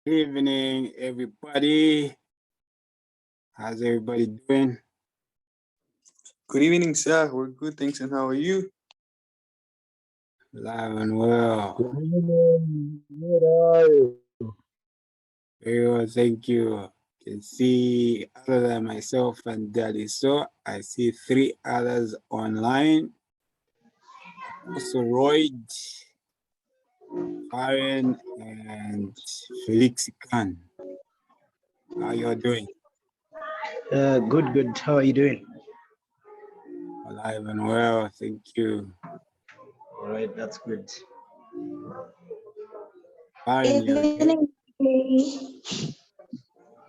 Good evening, everybody. How's everybody doing? Good evening, sir. We're good, thanks. And how are you? Alive and well. Good evening. Good are you? Very well, thank you. You can see other than myself and Daddy. So I see 3 others online. Also Royd, Karen, and Felix Khan. How you doing? Good. How are you doing? Alive and well, thank you. All right, that's good. Karen, you okay? Evening.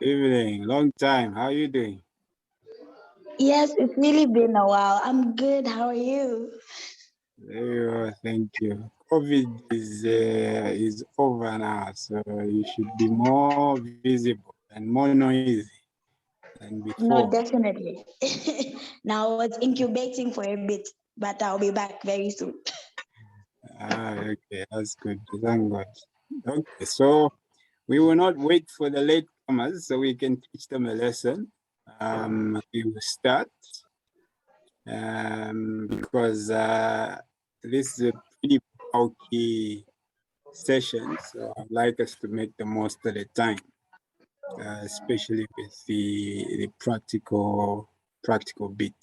Evening, long time. How you doing? Yes, it's really been a while. I'm good. How are you? Very well, thank you. COVID is over now, so you should be more visible and more noisy than No, before. definitely. Now I was incubating for a bit, but I'll be back very soon. Okay, that's good. Thank God. Okay, so we will not wait for the latecomers so we can teach them a lesson. We will start because this is a pretty bulky session, so I'd like us to make the most of the time. Especially with the practical bit.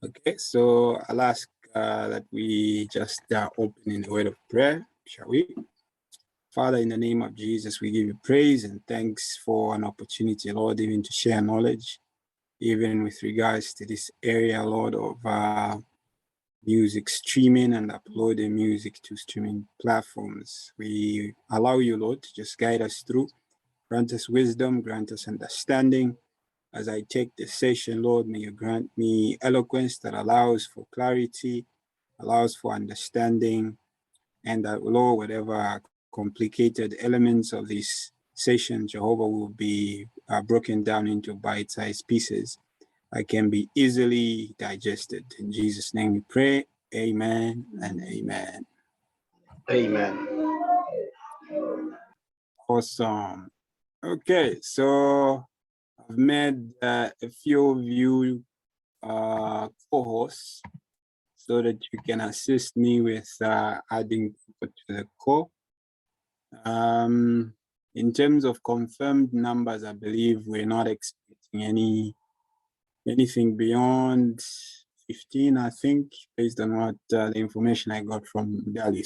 Okay, so I'll ask that we just open in a word of prayer, shall we? Father, in the name of Jesus, we give you praise and thanks for an opportunity, Lord, even to share knowledge, even with regards to this area, Lord, of music streaming and uploading music to streaming platforms. We allow you, Lord, to just guide us through. Grant us wisdom, grant us understanding. As I take this session, Lord, may you grant me eloquence that allows for clarity, allows for understanding, and that, Lord, whatever complicated elements of this session, Jehovah, will be broken down into bite-sized pieces that can be easily digested. In Jesus' name we pray, amen and amen. Amen. Awesome. Okay, so I've made a few of you co-hosts so that you can assist me with adding people to the call. In terms of confirmed numbers, I believe we're not expecting anything beyond 15, I think, based on what the information I got from Delhi.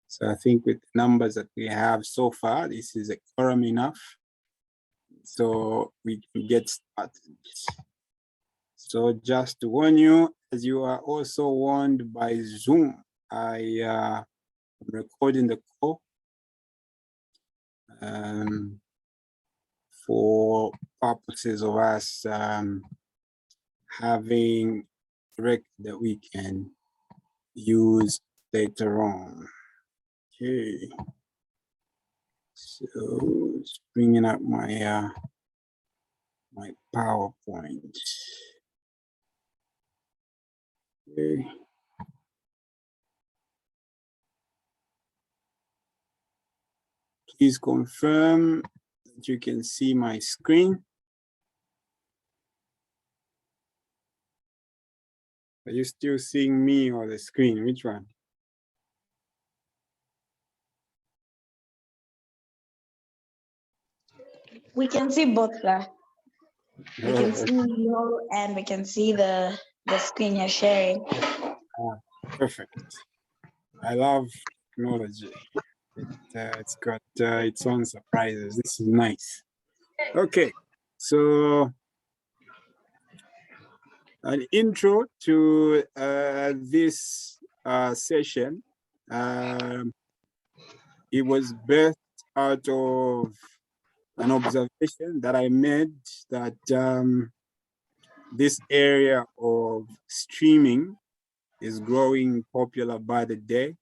So I think with the numbers that we have so far, this is a quorum enough. So we can get started. So just to warn you, as you are also warned by Zoom, I am recording the call for purposes of us having a record that we can use later on. Okay. So it's bringing up my my PowerPoint. Okay. Please confirm that you can see my screen. Are you still seeing me or the screen? Which one? We can see both, sir. We can see you and we can see the screen you're sharing. Perfect. I love technology. It's got its own surprises. This is nice. Okay, so an intro to this session. It was birthed out of an observation that I made that this area of streaming is growing popular by the day.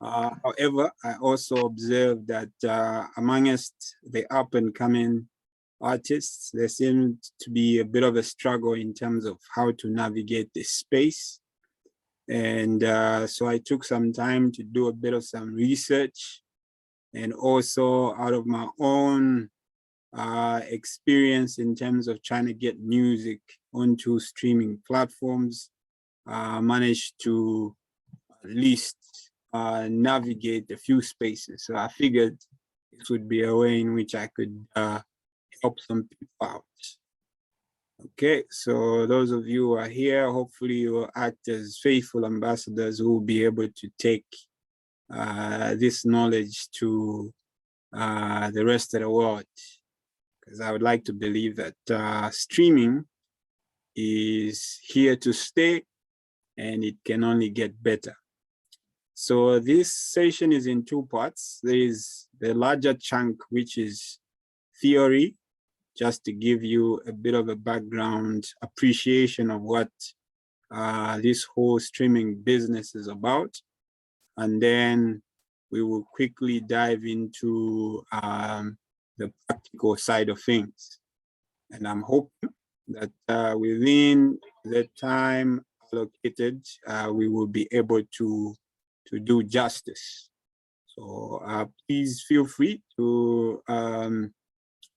However, I also observed that amongst the up and coming artists, there seemed to be a bit of a struggle in terms of how to navigate this space. And so I took some time to do a bit of some research and also out of my own experience in terms of trying to get music onto streaming platforms, managed to at least navigate a few spaces. So I figured this would be a way in which I could help some people out. Okay, so those of you who are here, hopefully you will act as faithful ambassadors who will be able to take this knowledge to the rest of the world. Because I would like to believe that streaming is here to stay and it can only get better. So this session is in two parts. There is the larger chunk, which is theory, just to give you a bit of a background appreciation of what this whole streaming business is about. And then we will quickly dive into the practical side of things. And I'm hoping that within the time allocated, we will be able to do justice. So please feel free to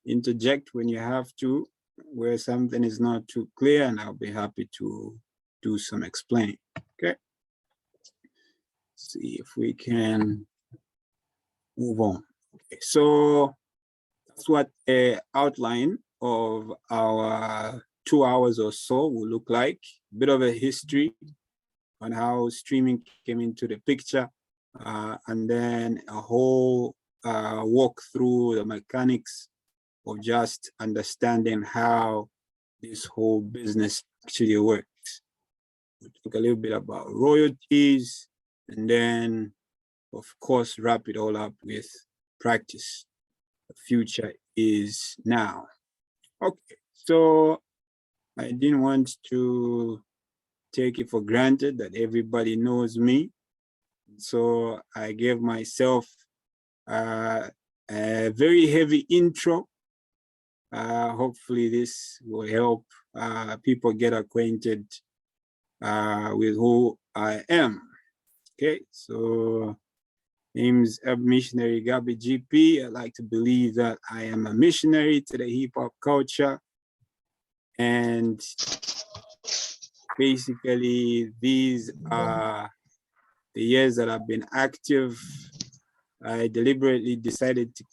interject when you have to, where something is not too clear, and I'll be happy to do some explaining. Okay. See if we can move on. Okay, so that's what an outline of our 2 hours or so will look like. A bit of a history on how streaming came into the picture, and then a whole walk through the mechanics of just understanding how this whole business actually works. We'll talk a little bit about royalties, and then, of course, wrap it all up with practice. The future is now. Okay, so I didn't want to take it for granted that everybody knows me. So I gave myself a very heavy intro. Hopefully this will help people get acquainted with who I am. Okay, so name's missionary GabbyGP. I like to believe that I am a missionary to the hip hop culture. And basically, these are the years that I've been active. I deliberately decided to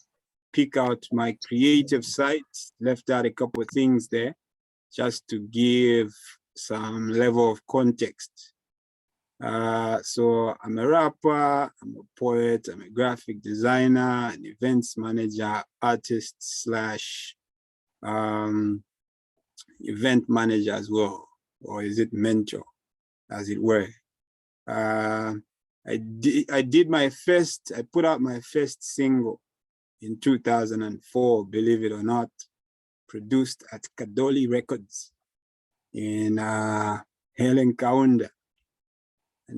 pick out my creative side, left out a couple of things there, just to give some level of context. So I'm a rapper, I'm a poet, I'm a graphic designer, an events manager, artist slash event manager as well, or is it mentor, as it were. I put out my first single in 2004, believe it or not, produced at Kadoli Records in Helen Kaunda. I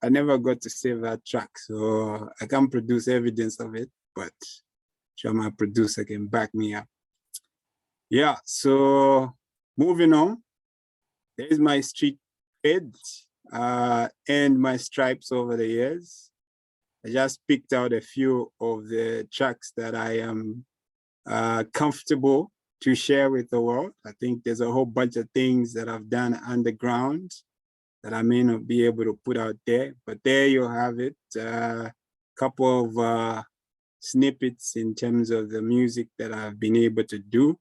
never got to save that track, so I can't produce evidence of it, but sure my producer can back me up. Yeah, so moving on, there's my street cred and my stripes over the years. I just picked out a few of the tracks that I am comfortable to share with the world. I think there's a whole bunch of things that I've done underground that I may not be able to put out there, but there you have it. A couple of snippets in terms of the music that I've been able to do.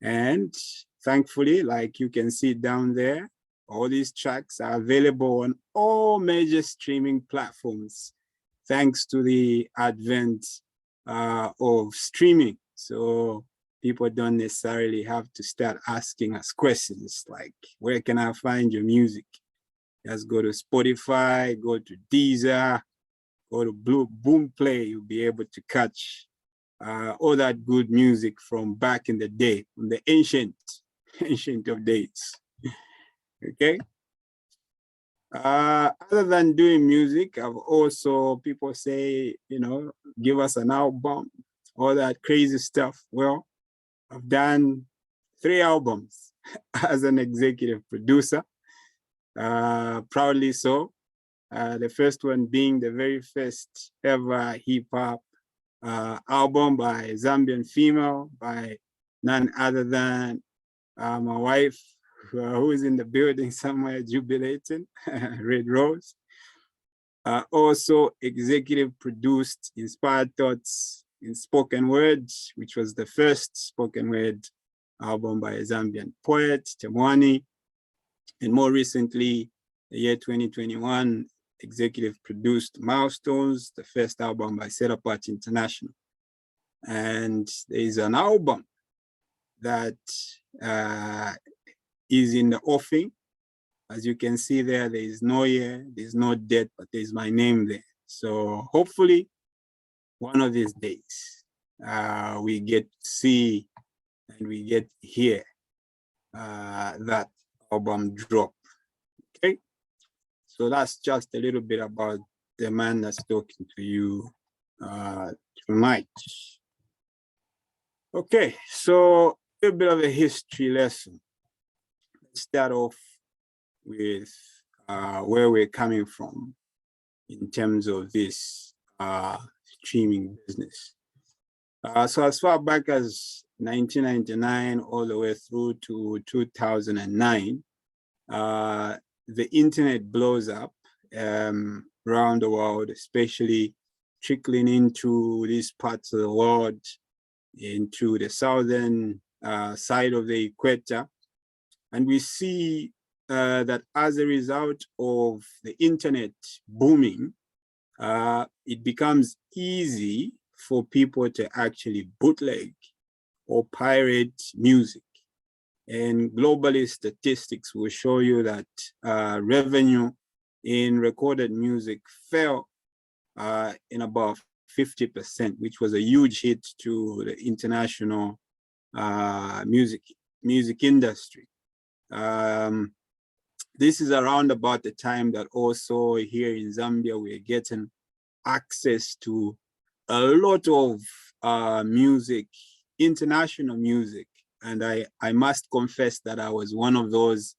And thankfully, like you can see down there, all these tracks are available on all major streaming platforms, thanks to the advent of streaming. So people don't necessarily have to start asking us questions like, where can I find your music? Just go to Spotify, go to Deezer, go to Boomplay, you'll be able to catch all that good music from back in the day, from the ancient of days. Okay. Other than doing music, I've also, people say, you know, give us an album, all that crazy stuff. Well, I've done 3 albums as an executive producer, proudly so. The first one being the very first ever hip hop album by a Zambian female, by none other than my wife, who is in the building somewhere jubilating, Red Rose. Also executive produced Inspired Thoughts in Spoken Word, which was the first spoken word album by a Zambian poet, Temwani. And more recently, the year 2021, executive produced Milestones, the first album by Set Apart International. And there is an album that is in the offing. As you can see there, there is no year, there's no date, but there's my name there. So hopefully one of these days, we get to see and we get to hear that album drop, okay? So that's just a little bit about the man that's talking to you tonight. Okay, so a little bit of a history lesson. Let's start off with where we're coming from in terms of this streaming business. So as far back as 1999 all the way through to 2009, the internet blows up around the world, especially trickling into these parts of the world, into the southern side of the equator. And we see that as a result of the internet booming, it becomes easy for people to actually bootleg or pirate music. And globally, statistics will show you that revenue in recorded music fell in about 50%, which was a huge hit to the international music industry. This is around about the time that also here in Zambia, we're getting access to a lot of music, international music. And I must confess that I was one of those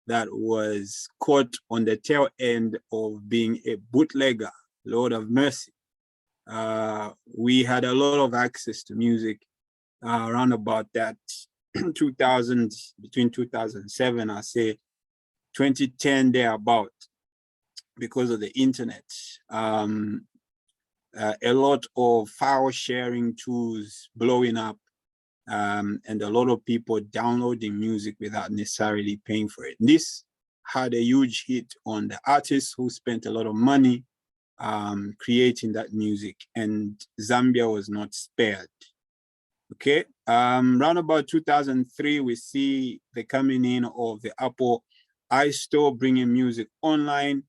that was caught on the tail end of being a bootlegger, Lord of mercy. We had a lot of access to music around about that 2000, between 2007, I say 2010 thereabout, because of the internet. A lot of file sharing tools blowing up, and a lot of people downloading music without necessarily paying for it. This had a huge hit on the artists who spent a lot of money creating that music, and Zambia was not spared. Okay, around about 2003, we see the coming in of the Apple iStore, bringing music online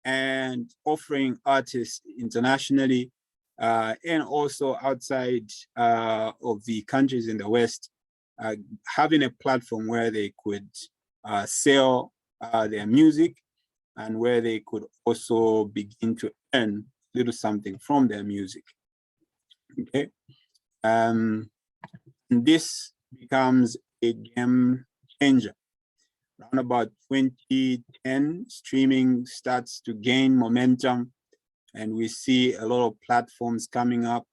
and offering artists internationally and also outside of the countries in the West, having a platform where they could sell their music and where they could also begin to earn a little something from their music. Okay. This becomes a game changer. Around about 2010, streaming starts to gain momentum, and we see a lot of platforms coming up.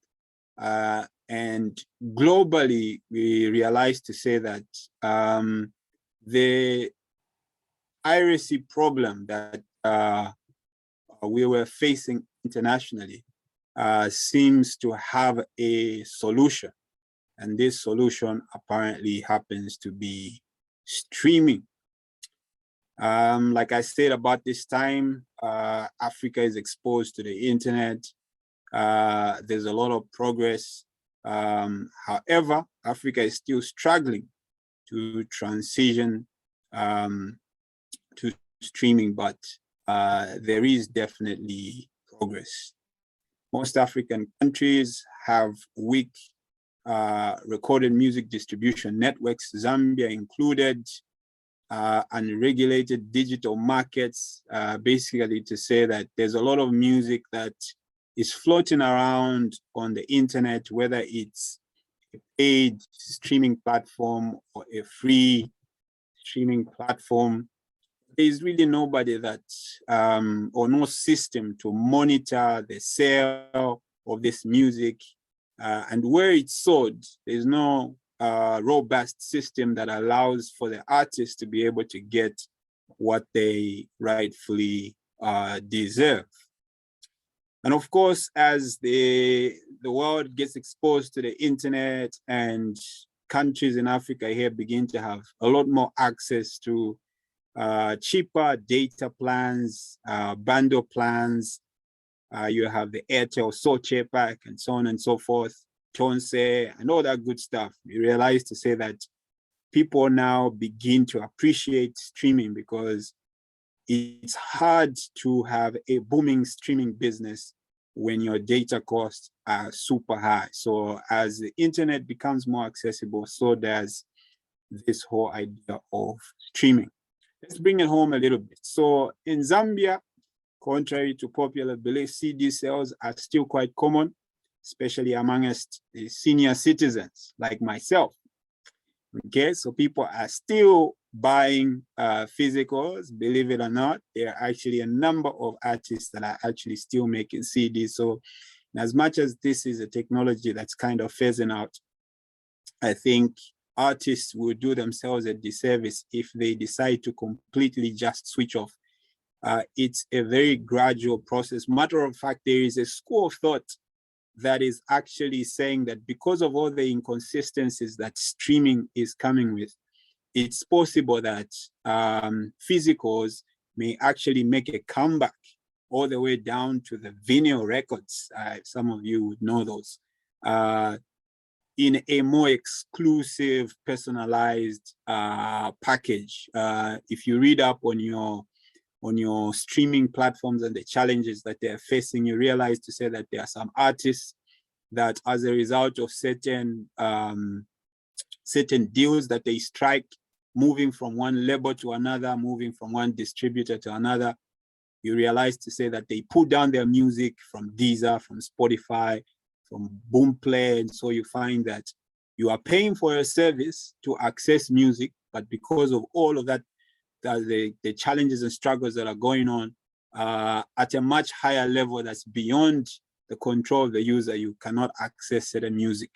And globally, we realize to say that the piracy problem that we were facing internationally seems to have a solution. And this solution apparently happens to be streaming. Like I said, about this time, Africa is exposed to the internet. There's a lot of progress. However, Africa is still struggling to transition to streaming, but there is definitely progress. Most African countries have weak recorded music distribution networks, Zambia included, unregulated digital markets, basically to say that there's a lot of music that is floating around on the internet, whether it's a paid streaming platform or a free streaming platform. there's really nobody that or no system to monitor the sale of this music, and where it's sold. There's no robust system that allows for the artists to be able to get what they rightfully deserve. And of course, as the world gets exposed to the internet, and countries in Africa here begin to have a lot more access to cheaper data plans, bundle plans, you have the Airtel Soche pack and so on and so forth, Tonse and all that good stuff. You realize to say that people now begin to appreciate streaming, because it's hard to have a booming streaming business when your data costs are super high. So as the internet becomes more accessible, so does this whole idea of streaming. Let's bring it home a little bit. So in Zambia, contrary to popular belief, CD sales are still quite common, especially amongst the senior citizens like myself. Okay, so people are still buying physicals, believe it or not. There are actually a number of artists that are actually still making CDs. So as much as this is a technology that's kind of phasing out, I think artists will do themselves a disservice if they decide to completely just switch off. It's a very gradual process. Matter of fact, there is a school of thought that is actually saying that because of all the inconsistencies that streaming is coming with, it's possible that physicals may actually make a comeback all the way down to the vinyl records. Some of you would know those. In a more exclusive, personalized package. If you read up on your streaming platforms and the challenges that they're facing, you realize to say that there are some artists that, as a result of certain deals that they strike, moving from one label to another, moving from one distributor to another, you realize to say that they put down their music from Deezer, from Spotify, from Boomplay, and so you find that you are paying for a service to access music, but because of all of that, the challenges and struggles that are going on at a much higher level that's beyond the control of the user, you cannot access certain music.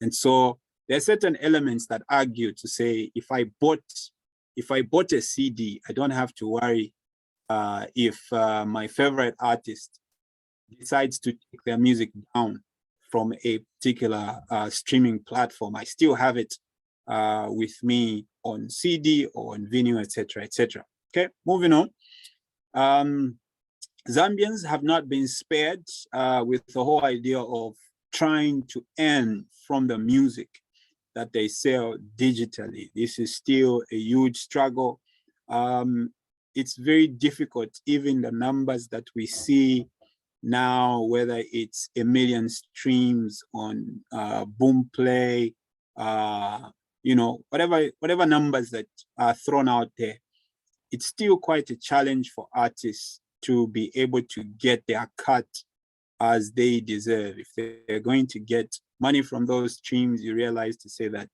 And so there are certain elements that argue to say, if I bought a CD, I don't have to worry if my favorite artist decides to take their music down from a particular streaming platform. I still have it with me on CD or on vinyl, etc., etc. Okay, moving on. Zambians have not been spared with the whole idea of trying to earn from the music that they sell digitally. This is still a huge struggle. It's very difficult, even the numbers that we see now, whether it's 1 million streams on Boomplay, you know, whatever numbers that are thrown out there, it's still quite a challenge for artists to be able to get their cut as they deserve. If they're going to get money from those streams, you realize to say that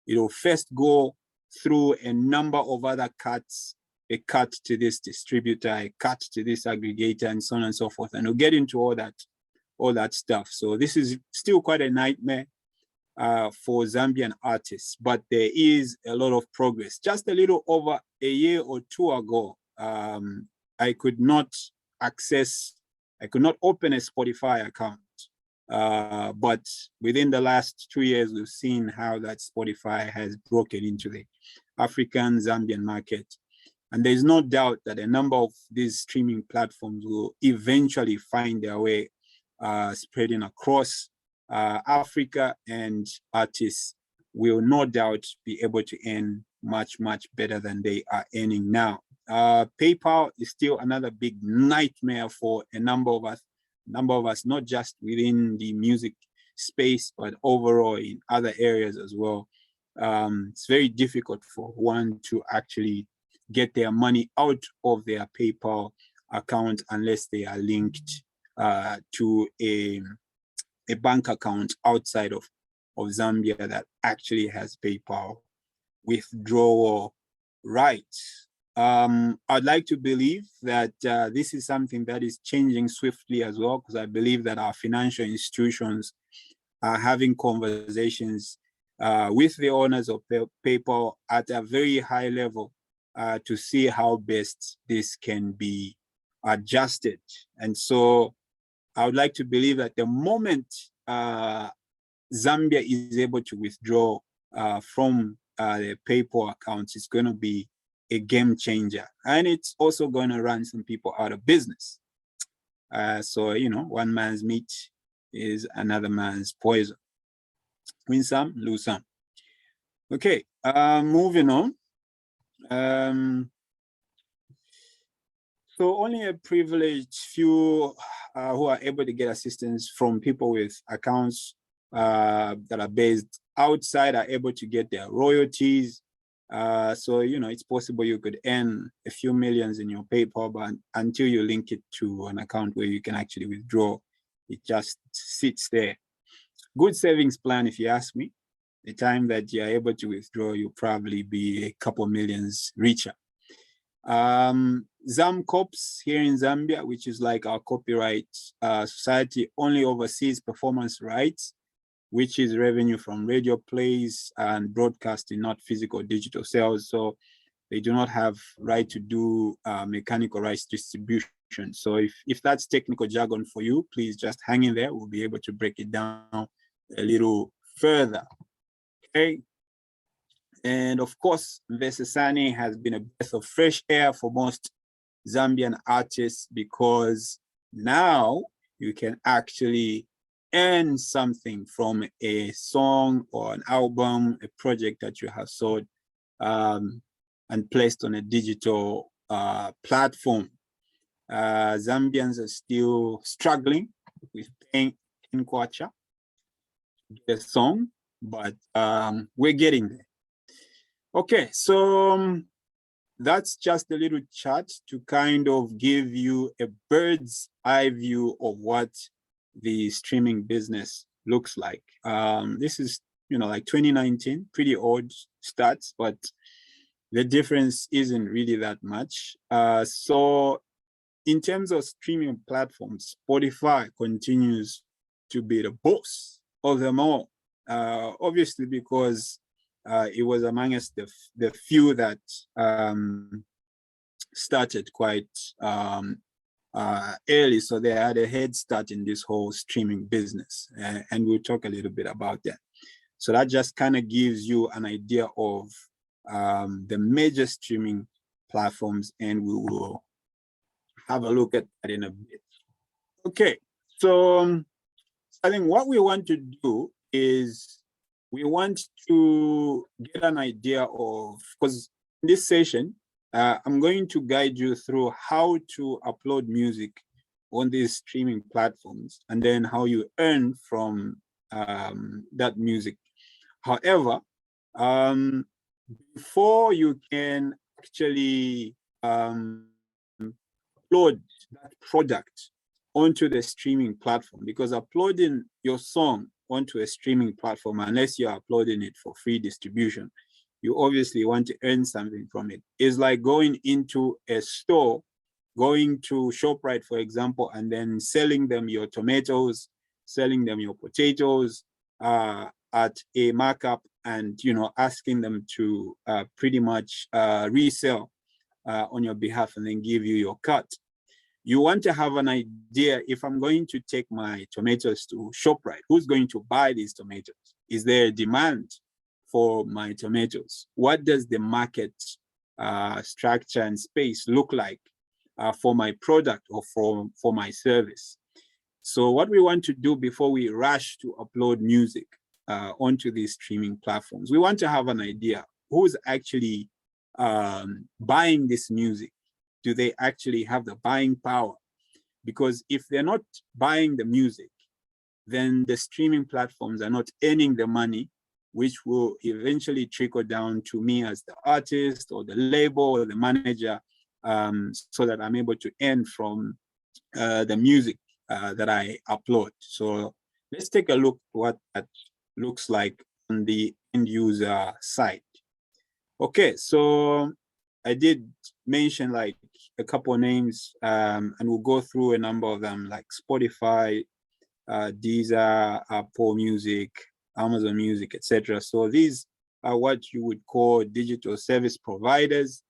it'll first go through a number of other cuts, a cut to this distributor, a cut to this aggregator, and so on and so forth. And we'll get into all that stuff. So this is still quite a nightmare for Zambian artists, but there is a lot of progress. Just a little over a year or two ago, I could not open a Spotify account. But within the last 2 years, we've seen how that Spotify has broken into the African Zambian market. And there's no doubt that a number of these streaming platforms will eventually find their way spreading across Africa, and artists will no doubt be able to earn much, much better than they are earning now. PayPal is still another big nightmare for a number of us, not just within the music space, but overall in other areas as well. It's very difficult for one to actually get their money out of their PayPal account unless they are linked to a bank account outside of Zambia that actually has PayPal withdrawal rights. I'd like to believe that this is something that is changing swiftly as well, because I believe that our financial institutions are having conversations with the owners of PayPal at a very high level to see how best this can be adjusted. And so I would like to believe that the moment Zambia is able to withdraw from the PayPal accounts, it's going to be a game changer. And it's also going to run some people out of business. So, you know, one man's meat is another man's poison. Win some, lose some. Okay, moving on. So only a privileged few who are able to get assistance from people with accounts that are based outside are able to get their royalties. So, you know, it's possible you could earn a few millions in your PayPal, but until you link it to an account where you can actually withdraw, it just sits there. Good savings plan, if you ask me. The time that you're able to withdraw, you'll probably be a couple millions richer. ZamCops here in Zambia, which is like our copyright society, only oversees performance rights, which is revenue from radio plays and broadcasting, not physical digital sales. So they do not have right to do mechanical rights distribution. So if that's technical jargon for you, please just hang in there. We'll be able to break it down a little further. Okay. And of course, Mvesesani has been a breath of fresh air for most Zambian artists, because now you can actually earn something from a song or an album, a project that you have sold and placed on a digital platform. Zambians are still struggling with paying in kwacha, the song, but we're getting there. Okay, so that's just a little chart to kind of give you a bird's eye view of what the streaming business looks like. This is, you know, like 2019, pretty old stats, but the difference isn't really that much. So in terms of streaming platforms, Spotify continues to be the boss of them all, obviously because it was amongst the few that started quite early, so they had a head start in this whole streaming business, and we'll talk a little bit about that. So that just kind of gives you an idea of the major streaming platforms, and we will have a look at that in a bit. Okay, so I think what we want to do is we want to get an idea of, because in this session, I'm going to guide you through how to upload music on these streaming platforms and then how you earn from that music. However, before you can actually upload that product onto the streaming platform, because uploading your song onto a streaming platform, unless you're uploading it for free distribution, you obviously want to earn something from it. It's like going into a store, going to ShopRite, for example, and then selling them your tomatoes, selling them your potatoes at a markup, and, you know, asking them to pretty much resell on your behalf and then give you your cut. You want to have an idea, if I'm going to take my tomatoes to ShopRite, who's going to buy these tomatoes? Is there a demand for my tomatoes? What does the market structure and space look like for my product or for my service? So what we want to do before we rush to upload music onto these streaming platforms, we want to have an idea who's actually buying this music. Do they actually have the buying power? Because if they're not buying the music, then the streaming platforms are not earning the money, which will eventually trickle down to me as the artist or the label or the manager, so that I'm able to earn from the music that I upload. So let's take a look at what that looks like on the end user side. Okay, so I did mention like a couple of names, and we'll go through a number of them, like Spotify, Deezer, Apple Music, Amazon Music, etc. So these are what you would call digital service providers.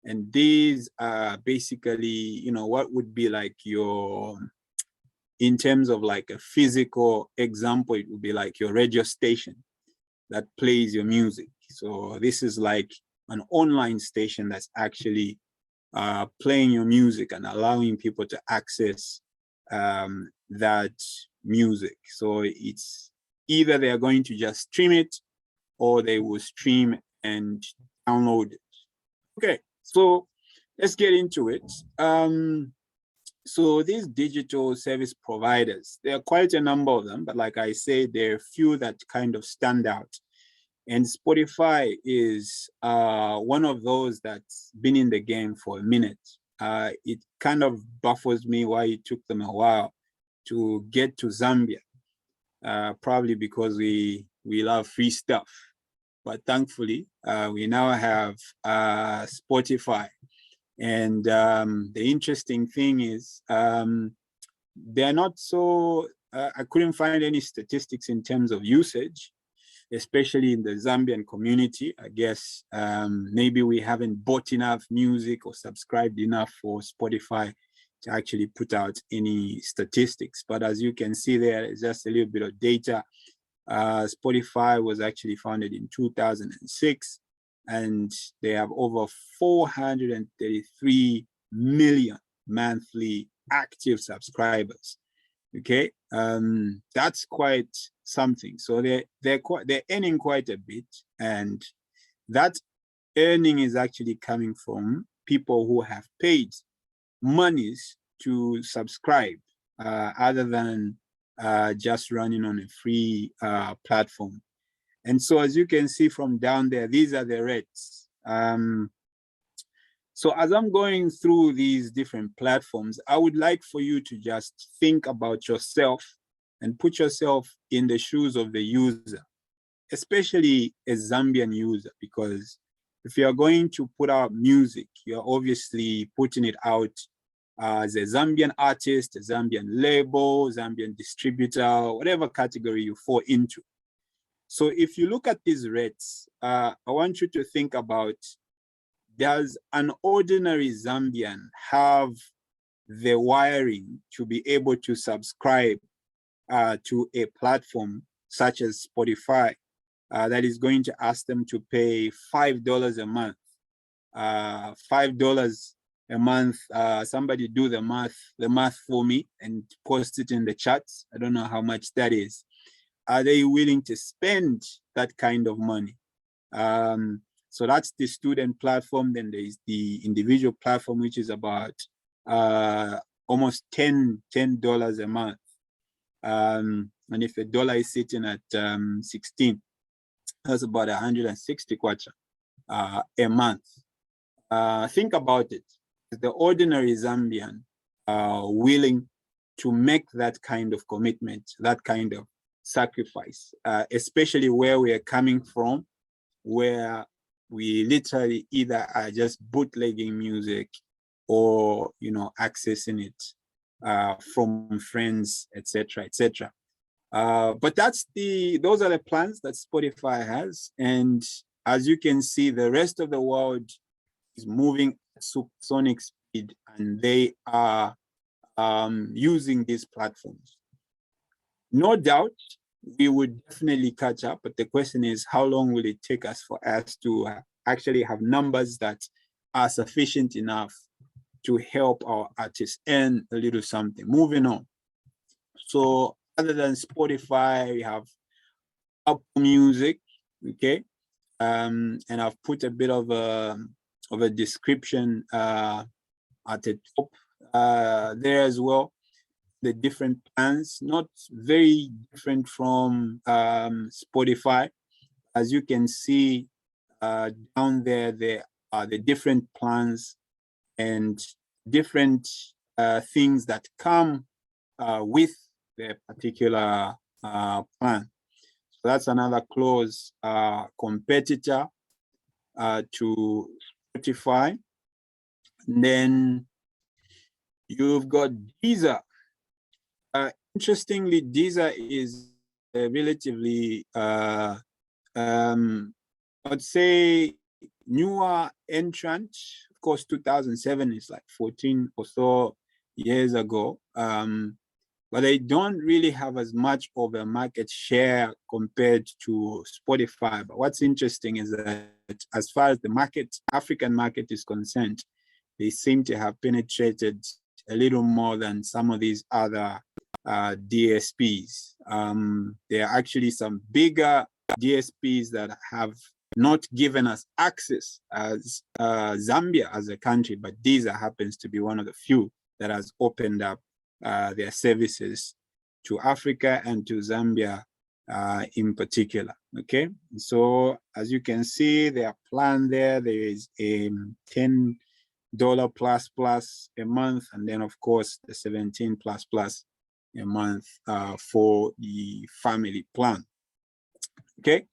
And these are basically, you know, what would be like your, in terms of like a physical example, it would be like your radio station that plays your music. So this is like an online station that's actually playing your music and allowing people to access that music. So it's either they are going to just stream it or they will stream and download it. Okay, so let's get into it. So these digital service providers, there are quite a number of them, but like I said, there are a few that kind of stand out. And Spotify is one of those that's been in the game for a minute. It kind of baffles me why it took them a while to get to Zambia, probably because we love free stuff. But thankfully, we now have Spotify. And the interesting thing is they're not so, I couldn't find any statistics in terms of usage, especially in the Zambian community. I guess maybe we haven't bought enough music or subscribed enough for Spotify to actually put out any statistics. But as you can see there, it's just a little bit of data. Spotify was actually founded in 2006, and they have over 433 million monthly active subscribers. Okay, that's quite something. So they're earning quite a bit, and that earning is actually coming from people who have paid monies to subscribe, other than just running on a free platform. And so as you can see from down there, these are the rates. So as I'm going through these different platforms, I would like for you to just think about yourself and put yourself in the shoes of the user, especially a Zambian user, because if you're going to put out music, you're obviously putting it out as a Zambian artist, a Zambian label, Zambian distributor, whatever category you fall into. So if you look at these rates, I want you to think about, does an ordinary Zambian have the wiring to be able to subscribe to a platform such as Spotify that is going to ask them to pay $5 a month? $5 a month, somebody do the math for me and post it in the chats. I don't know how much that is. Are they willing to spend that kind of money? So that's the student platform. Then there's the individual platform, which is about almost $10 a month. And if a dollar is sitting at 16, that's about 160 kwacha a month. Think about it. Is the ordinary Zambian willing to make that kind of commitment, that kind of sacrifice, especially where we are coming from, where we literally either are just bootlegging music or, you know, accessing it from friends, etc., etc. But those are the plans that Spotify has. And as you can see, the rest of the world is moving at supersonic speed, and they are using these platforms. No doubt, we would definitely catch up, but the question is, how long will it take us for us to actually have numbers that are sufficient enough to help our artists earn a little something? Moving on. So other than Spotify, we have Apple Music, okay? And I've put a bit of a description at the top there as well. The different plans, not very different from Spotify. As you can see down there are the different plans and different things that come with the particular plan. So that's another close competitor to Spotify. And then you've got Deezer. Interestingly, Deezer is a relatively, I'd say, newer entrant. Of course, 2007 is like 14 or so years ago. But they don't really have as much of a market share compared to Spotify. But what's interesting is that as far as the market, African market is concerned, they seem to have penetrated a little more than some of these other DSPs. There are actually some bigger DSPs that have not given us access as Zambia as a country, but Deezer happens to be one of the few that has opened up their services to Africa and to Zambia in particular. Okay, so as you can see, their plan there is a $10 plus a month, and then of course the 17 plus a month for the family plan. Okay,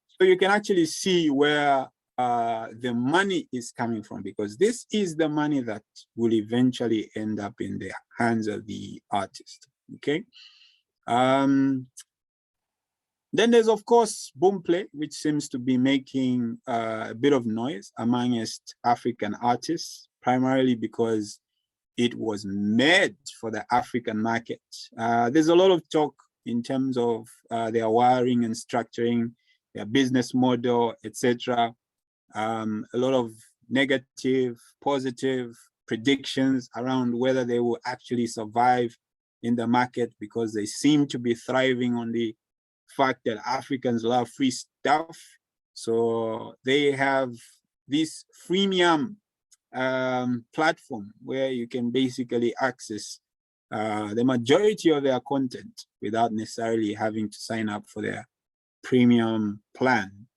so you can actually see where the money is coming from, because this is the money that will eventually end up in the hands of the artist. Okay. Then there's of course Boomplay, which seems to be making a bit of noise amongst African artists, primarily because it was made for the African market. There's a lot of talk in terms of their wiring and structuring, their business model, etc. A lot of negative, positive predictions around whether they will actually survive in the market, because they seem to be thriving on the fact that Africans love free stuff. So they have this freemium platform where you can basically access the majority of their content without necessarily having to sign up for their premium plan.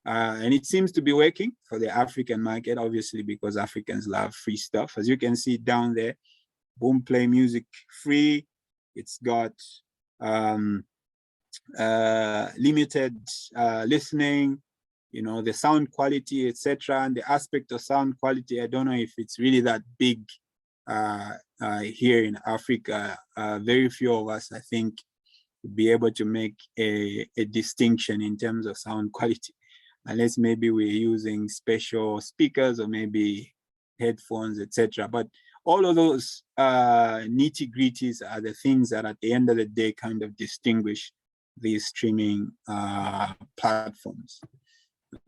And it seems to be working for the African market, obviously, because Africans love free stuff. As you can see down there, Boomplay music free. It's got limited listening, you know, the sound quality, etc. And the aspect of sound quality, I don't know if it's really that big here in Africa. Very few of us, I think, would be able to make a distinction in terms of sound quality, unless maybe we're using special speakers or maybe headphones, etc. But all of those nitty-gritties are the things that at the end of the day kind of distinguish these streaming platforms.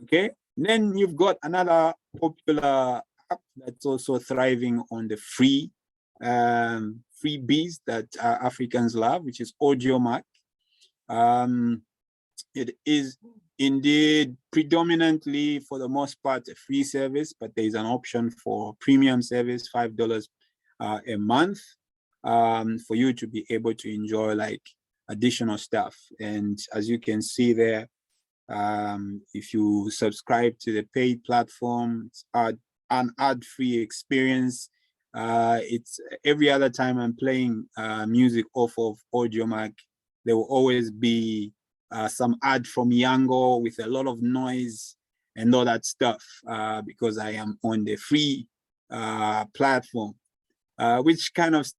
Okay, then you've got another popular app that's also thriving on the freebies that Africans love, which is AudioMac. It is indeed predominantly, for the most part, a free service, but there is an option for premium service, $5 a month, for you to be able to enjoy like additional stuff. And as you can see there, if you subscribe to the paid platform, it's an ad-free experience. It's every other time I'm playing music off of AudioMac, there will always be some ad from Yango with a lot of noise and all that stuff, because I am on the free platform, which kind of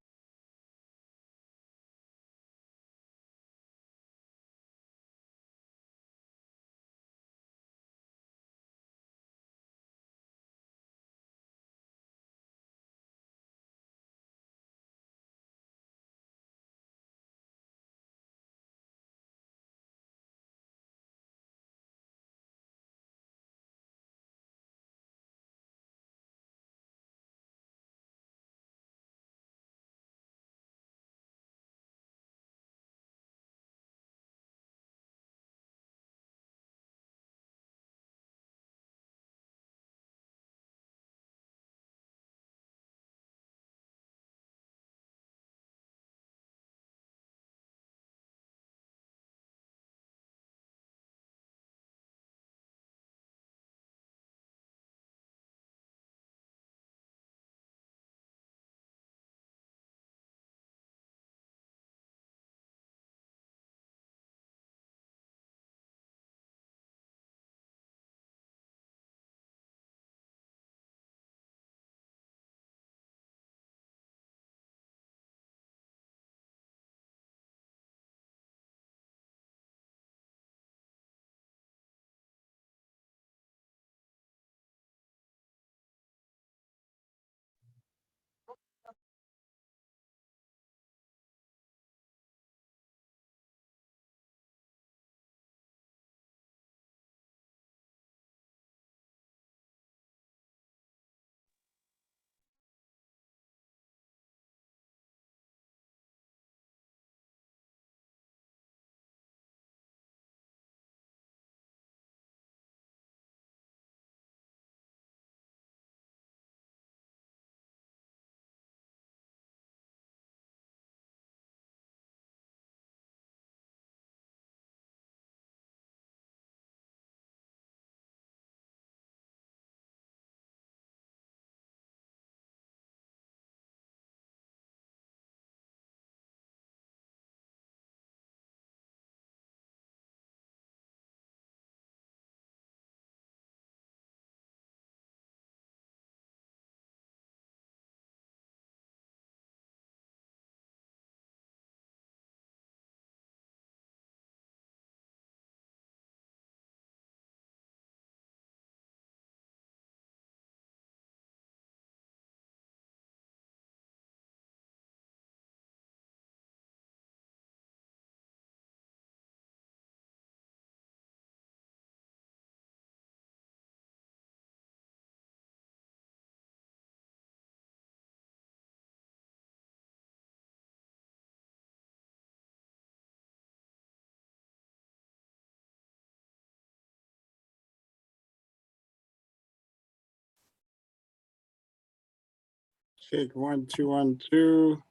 Check 1 2 1 2.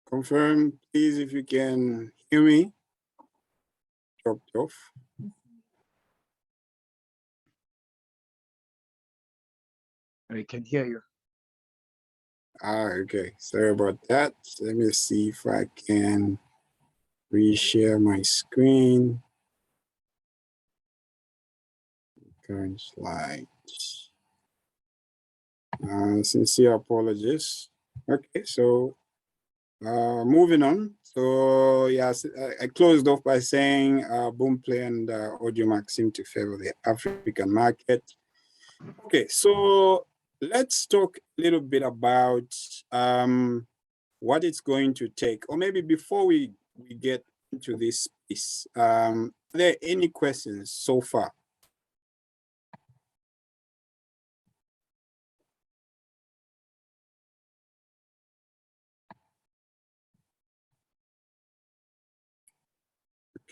Confirm, please, if you can hear me. Dropped off. I can hear you. Okay. Sorry about that. Let me see if I can reshare my screen. Current slides. Sincere apologies. Okay, so moving on. So yes, I closed off by saying Boomplay and AudioMac seem to favor the African market. Okay, so let's talk a little bit about what it's going to take, or maybe before we get into this piece, are there any questions so far?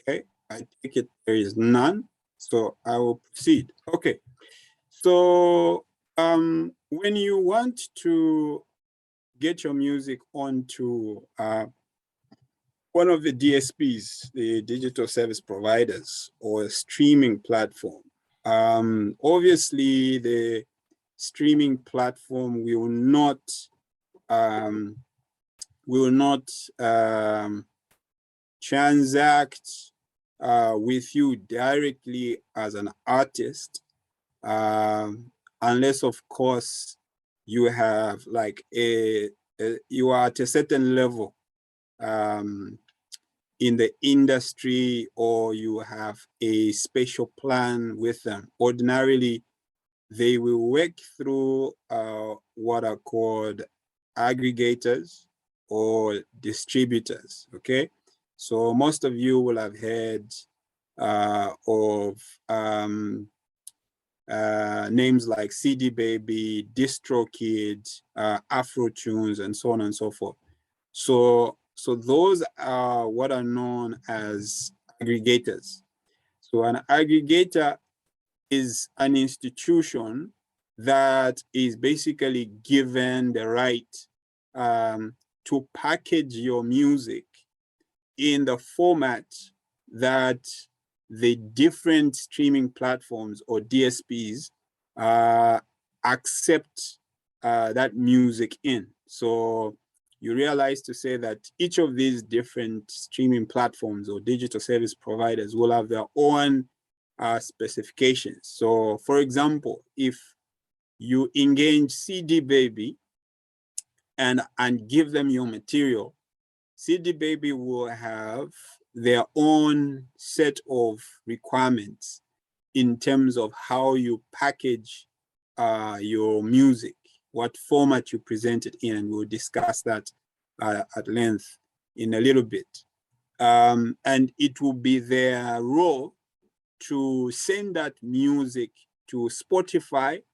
Okay, I take it there is none, so I will proceed. Okay, so when you want to get your music onto one of the DSPs, the digital service providers, or a streaming platform, obviously the streaming platform will not transact with you directly as an artist, unless of course you have like you are at a certain level in the industry, or you have a special plan with them. Ordinarily, they will work through what are called aggregators or distributors, okay? So most of you will have heard of names like CD Baby, DistroKid, Afrotunes, and so on and so forth. So those are what are known as aggregators. So an aggregator is an institution that is basically given the right to package your music in the format that the different streaming platforms or DSPs accept that music in. So you realize to say that each of these different streaming platforms or digital service providers will have their own specifications. So for example, if you engage CD Baby and give them your material, CD Baby will have their own set of requirements in terms of how you package your music, what format you present it in, and we'll discuss that at length in a little bit. And it will be their role to send that music to Spotify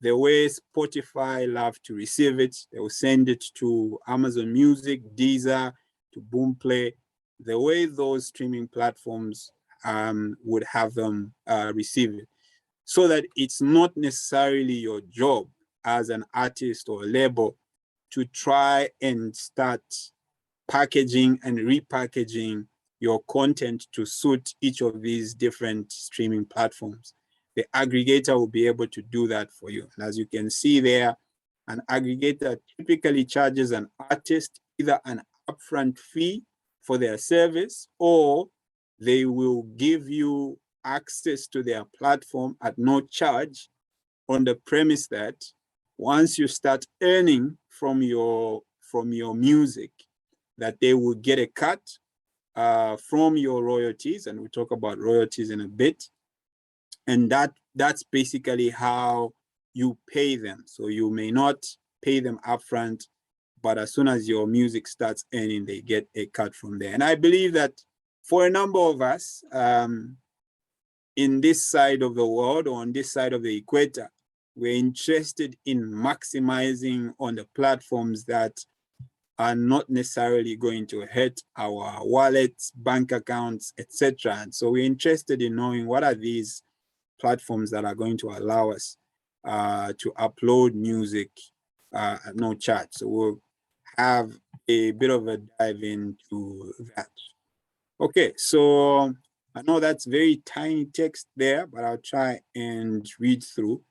the way Spotify love to receive it. They will send it to Amazon Music, Deezer, to Boomplay, the way those streaming platforms would have them receive it. So that it's not necessarily your job as an artist or a label to try and start packaging and repackaging your content to suit each of these different streaming platforms. The aggregator will be able to do that for you. And as you can see there, an aggregator typically charges an artist either an upfront fee for their service, or they will give you access to their platform at no charge, on the premise that once you start earning from your music, that they will get a cut from your royalties, and we'll talk about royalties in a bit. And that's basically how you pay them. So you may not pay them upfront, but as soon as your music starts earning, they get a cut from there. And I believe that for a number of us in this side of the world, or on this side of the equator, we're interested in maximizing on the platforms that are not necessarily going to hurt our wallets, bank accounts, etc. And so we're interested in knowing what are these platforms that are going to allow us to upload music at no charge. So we'll have a bit of a dive into that. Okay, so I know that's very tiny text there, but I'll try and read through.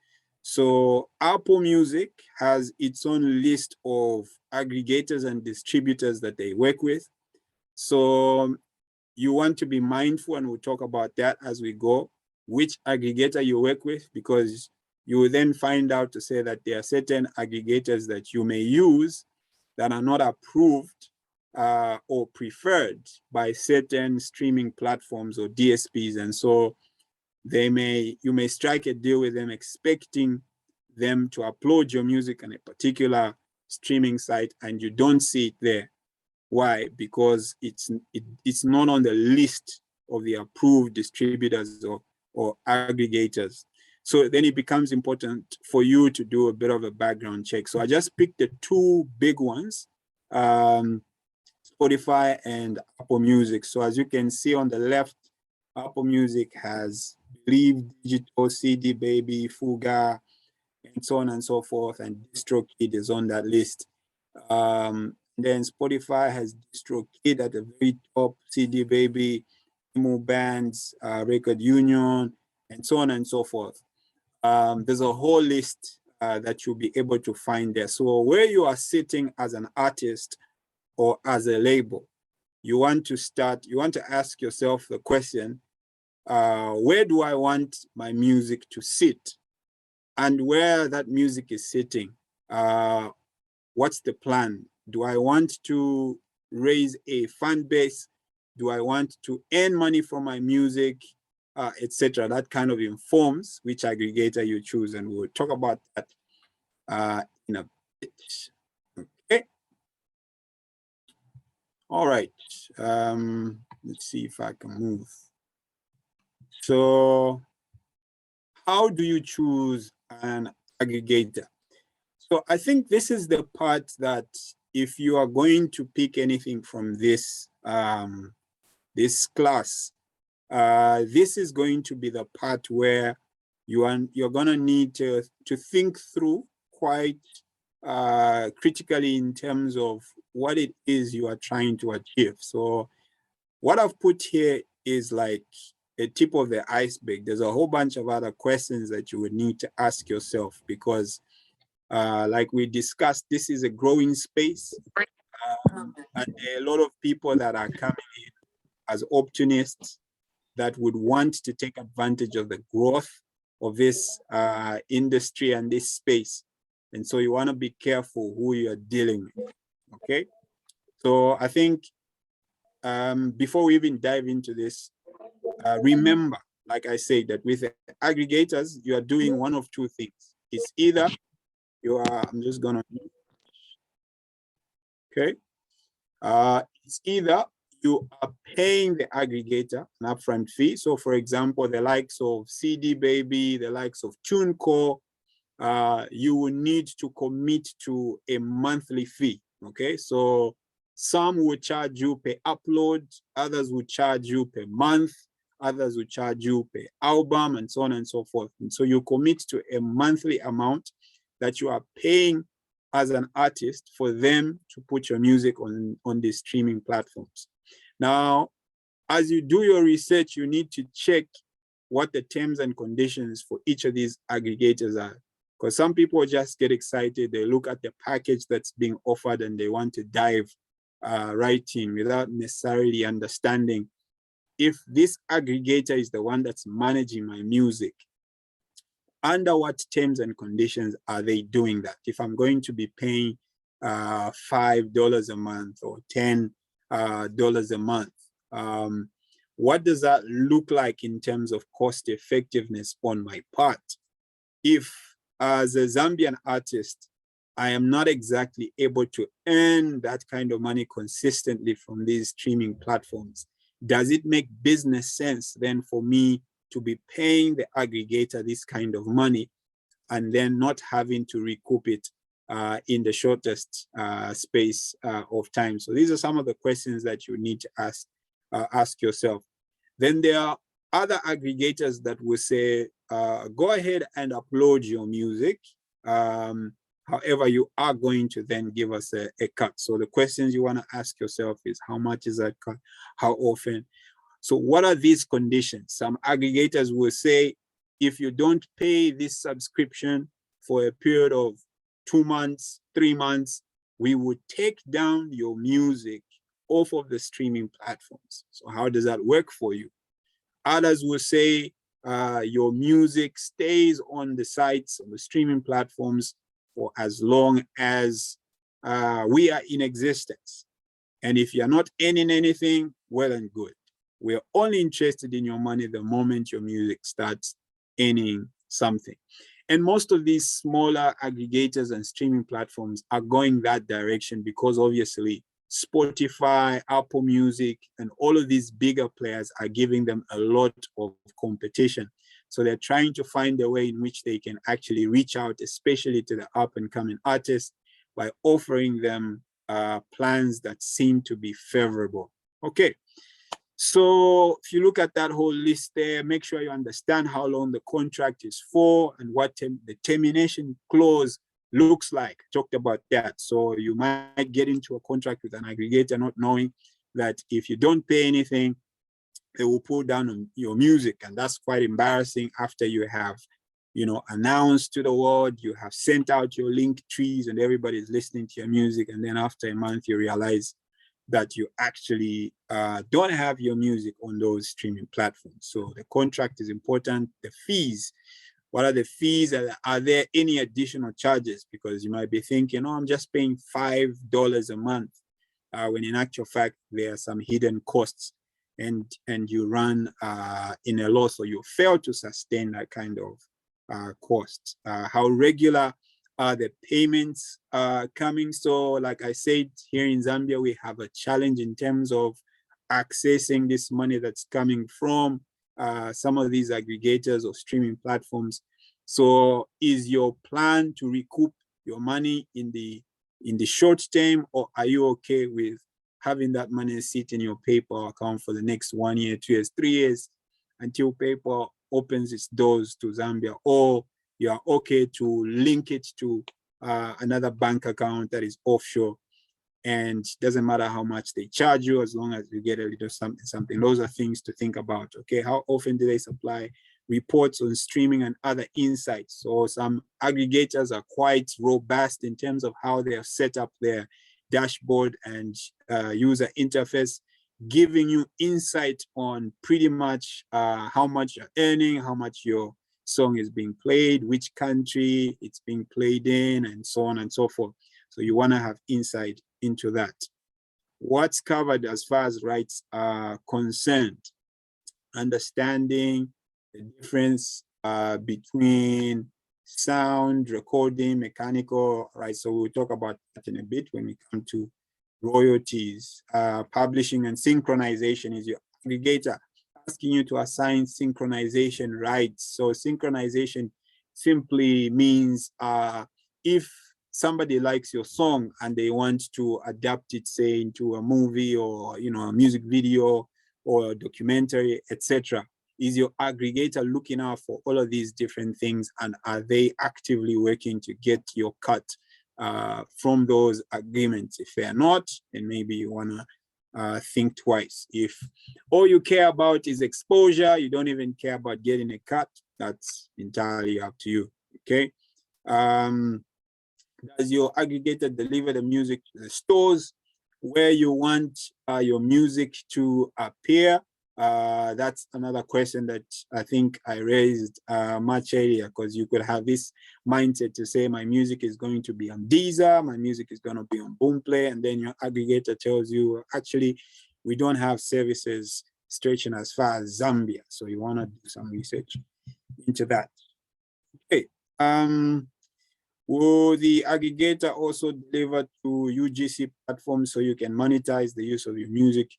So Apple Music has its own list of aggregators and distributors that they work with. So you want to be mindful, and we'll talk about that as we go, which aggregator you work with, because you will then find out to say that there are certain aggregators that you may use that are not approved or preferred by certain streaming platforms or DSPs. And so you may strike a deal with them expecting them to upload your music on a particular streaming site, and you don't see it there. Why? Because it's not on the list of the approved distributors or aggregators. So then it becomes important for you to do a bit of a background check. So I just picked the two big ones, Spotify and Apple Music. So as you can see on the left, Apple Music has Believe Digital, CD Baby, Fuga, and so on and so forth. And DistroKid is on that list. Then Spotify has DistroKid at the very top, CD Baby, Emo Bands, Record Union, and so on and so forth. There's a whole list that you'll be able to find there. So where you are sitting as an artist or as a label, you want to ask yourself the question, where do I want my music to sit? And where that music is sitting, what's the plan? Do I want to raise a fan base? Do I want to earn money from my music, etc.? That kind of informs which aggregator you choose, and we'll talk about that in a bit. Okay. All right. Let's see if I can move. So, how do you choose an aggregator? So I think this is the part that if you are going to pick anything from this this class, this is going to be the part where you're going to need to think through quite critically in terms of what it is you are trying to achieve. So what I've put here is like a tip of the iceberg. There's a whole bunch of other questions that you would need to ask yourself, because like we discussed, this is a growing space, and there are a lot of people that are coming in as opportunists that would want to take advantage of the growth of this industry and this space. And so you want to be careful who you're dealing with, okay? So I think before we even dive into this, remember, like I said, that with aggregators, you are doing one of two things. It's either I'm just gonna, okay. It's either you are paying the aggregator an upfront fee. So for example, the likes of CD Baby, the likes of TuneCore, you will need to commit to a monthly fee, okay? So some will charge you per upload, others will charge you per month, others will charge you per album, and so on and so forth. And so you commit to a monthly amount that you are paying as an artist for them to put your music on the streaming platforms. Now, as you do your research, you need to check what the terms and conditions for each of these aggregators are. Because some people just get excited, they look at the package that's being offered and they want to dive right in without necessarily understanding if this aggregator is the one that's managing my music. Under what terms and conditions are they doing that? If I'm going to be paying $5 a month or $10 a month, what does that look like in terms of cost effectiveness on my part? If as a Zambian artist, I am not exactly able to earn that kind of money consistently from these streaming platforms, does it make business sense then for me to be paying the aggregator this kind of money and then not having to recoup it in the shortest space of time? So these are some of the questions that you need to ask yourself. Then there are other aggregators that will say, go ahead and upload your music. However, you are going to then give us a cut. So the questions you want to ask yourself is, how much is that cut? How often? So what are these conditions? Some aggregators will say, if you don't pay this subscription for a period of 2 months, 3 months, we would take down your music off of the streaming platforms. So how does that work for you? Others will say your music stays on the sites, on the streaming platforms for as long as we are in existence. And if you're not earning anything, well and good. We're only interested in your money the moment your music starts earning something. And most of these smaller aggregators and streaming platforms are going that direction because obviously Spotify, Apple Music, and all of these bigger players are giving them a lot of competition. So they're trying to find a way in which they can actually reach out, especially to the up and coming artists, by offering them plans that seem to be favorable. Okay. So if you look at that whole list there, make sure you understand how long the contract is for and what the termination clause looks like. Talked about that. So you might get into a contract with an aggregator not knowing that if you don't pay anything, they will pull down on your music. And that's quite embarrassing after you have, you know, announced to the world, you have sent out your link trees and everybody's listening to your music. And then after a month, you realize that you actually don't have your music on those streaming platforms. So the contract is important. The fees, what are the fees? Are there any additional charges? Because you might be thinking, oh, I'm just paying $5 a month, when in actual fact, there are some hidden costs and you run in a loss, or you fail to sustain that kind of costs. How regular are the payments coming? So like I said, here in Zambia, we have a challenge in terms of accessing this money that's coming from some of these aggregators or streaming platforms. So is your plan to recoup your money in the short term, or are you okay with having that money sit in your PayPal account for the next 1 year, 2 years, 3 years until PayPal opens its doors to Zambia, or you are okay to link it to another bank account that is offshore, and doesn't matter how much they charge you as long as you get a little something. Those are things to think about. Okay, how often do they supply reports on streaming and other insights? So some aggregators are quite robust in terms of how they have set up their dashboard and user interface, giving you insight on pretty much how much you're earning, how much your song is being played, which country it's being played in, and so on and so forth. So you want to have insight into that. What's covered as far as rights are concerned? Understanding the difference between sound, recording, mechanical, right? So we'll talk about that in a bit when we come to royalties. Publishing and synchronization is your aggregator asking you to assign synchronization rights. So synchronization simply means if somebody likes your song and they want to adapt it, say, into a movie or, you know, a music video or a documentary, etc., is your aggregator looking out for all of these different things, and are they actively working to get your cut from those agreements? If they're not, then maybe you want to think twice. If all you care about is exposure, you don't even care about getting a cut, that's entirely up to you. Okay. Does your aggregator deliver the music to the stores where you want your music to appear? That's another question that I think I raised much earlier, because you could have this mindset to say my music is going to be on Deezer, my music is going to be on Boomplay, and then your aggregator tells you, actually, we don't have services stretching as far as Zambia. So you want to do some research into that. Okay. Will the aggregator also deliver to UGC platforms so you can monetize the use of your music?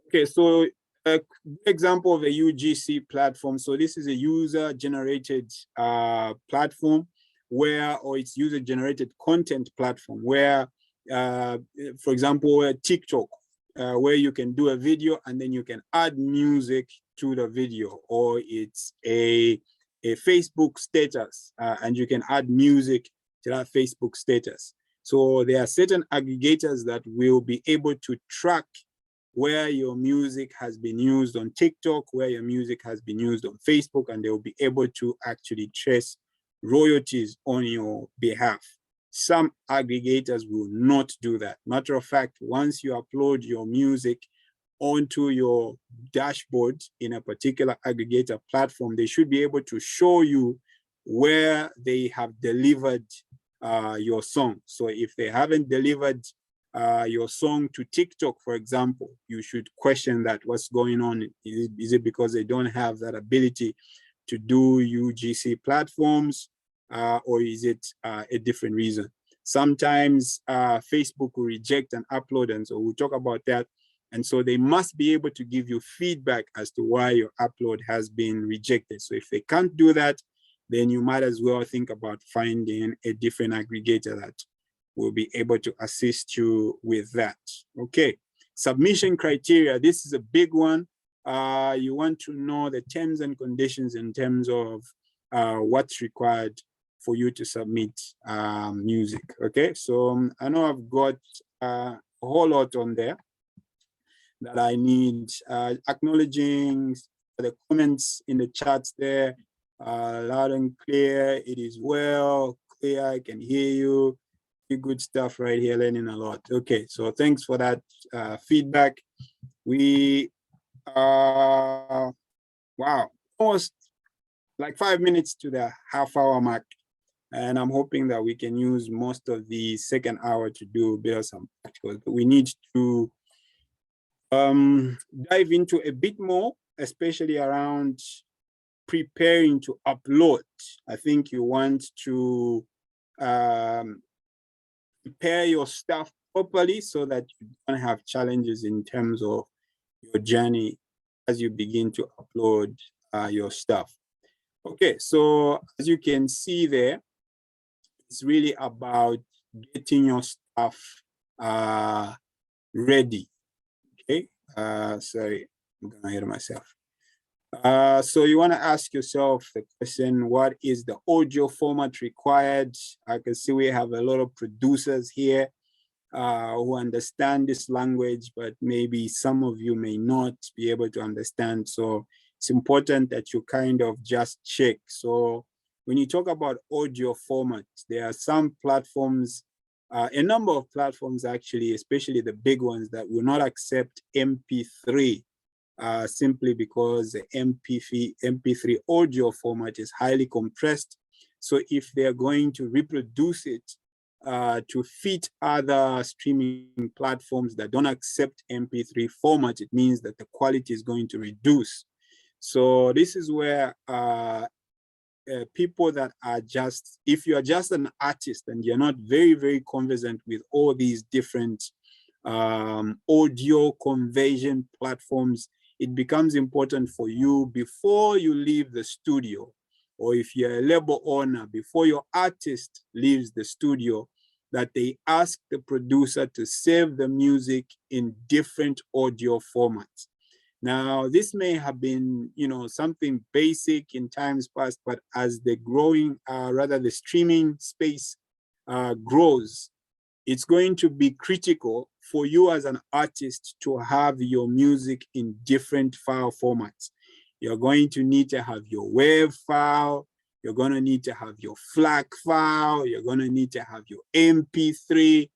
Okay, so an example of a UGC platform. So this is a user-generated platform where, or it's user-generated content platform where, for example, TikTok, where you can do a video and then you can add music to the video, or it's a a Facebook status, and you can add music to that Facebook status. So there are certain aggregators that will be able to track where your music has been used on TikTok, where your music has been used on Facebook, and they will be able to actually trace royalties on your behalf. Some aggregators will not do that. Matter of fact, once you upload your music onto your dashboard in a particular aggregator platform, they should be able to show you where they have delivered your song. So if they haven't delivered your song to TikTok, for example, you should question that. What's going on? Is it because they don't have that ability to do UGC platforms, or is it a different reason? Sometimes Facebook will reject an upload, and so we'll talk about that. And so they must be able to give you feedback as to why your upload has been rejected. So if they can't do that, then you might as well think about finding a different aggregator that will be able to assist you with that. Okay, submission criteria. This is a big one. You want to know the terms and conditions in terms of what's required for you to submit music. Okay, so I know I've got a whole lot on there that I need. Acknowledging the comments in the chats there, loud and clear. It is well clear. I can hear you. Good stuff right here, learning a lot. Okay, so thanks for that feedback. We wow, almost like 5 minutes to the half-hour mark, and I'm hoping that we can use most of the second hour to do a bit of some practicals, but we need to dive into a bit more, especially around preparing to upload. I think you want to prepare your stuff properly so that you don't have challenges in terms of your journey as you begin to upload your stuff. Okay, so as you can see there, it's really about getting your stuff ready. Okay, sorry, I'm gonna hear myself. So you want to ask yourself the question, what is the audio format required? I can see we have a lot of producers here who understand this language, but maybe some of you may not be able to understand. So it's important that you kind of just check. So when you talk about audio format, there are some platforms, a number of platforms actually, especially the big ones, that will not accept MP3. Simply because the MP3 audio format is highly compressed. So if they're going to reproduce it to fit other streaming platforms that don't accept MP3 format, it means that the quality is going to reduce. So this is where people that are just, if you are just an artist and you're not very, very conversant with all these different audio conversion platforms, it becomes important for you before you leave the studio, or if you're a label owner, before your artist leaves the studio, that they ask the producer to save the music in different audio formats. Now, this may have been, you know, something basic in times past, but as the growing, rather the streaming space grows, it's going to be critical for you as an artist to have your music in different file formats. You're going to need to have your WAV file, you're going to need to have your FLAC file, you're going to need to have your MP3,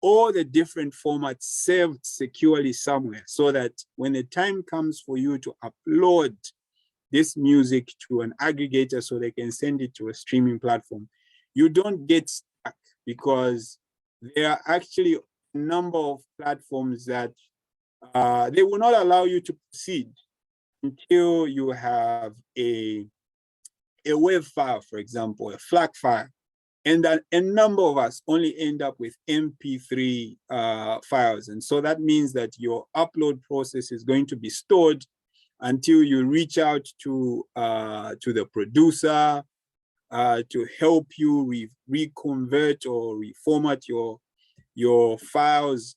all the different formats saved securely somewhere, so that when the time comes for you to upload this music to an aggregator so they can send it to a streaming platform, you don't get stuck, because there are actually a number of platforms that they will not allow you to proceed until you have a WAV file, for example, a FLAC file. And that a number of us only end up with MP3 files. And so that means that your upload process is going to be stored until you reach out to the producer to help you reconvert or reformat your files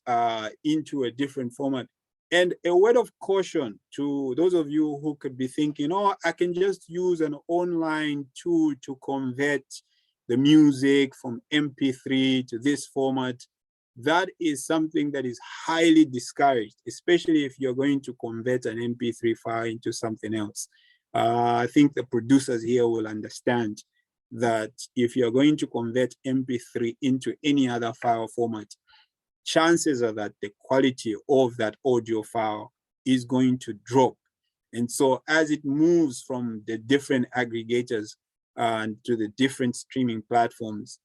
into a different format. And a word of caution to those of you who could be thinking, oh, I can just use an online tool to convert the music from MP3 to this format. That is something that is highly discouraged, especially if you're going to convert an MP3 file into something else. I think the producers here will understand that if you're going to convert MP3 into any other file format, chances are that the quality of that audio file is going to drop. And so as it moves from the different aggregators to the different streaming platforms,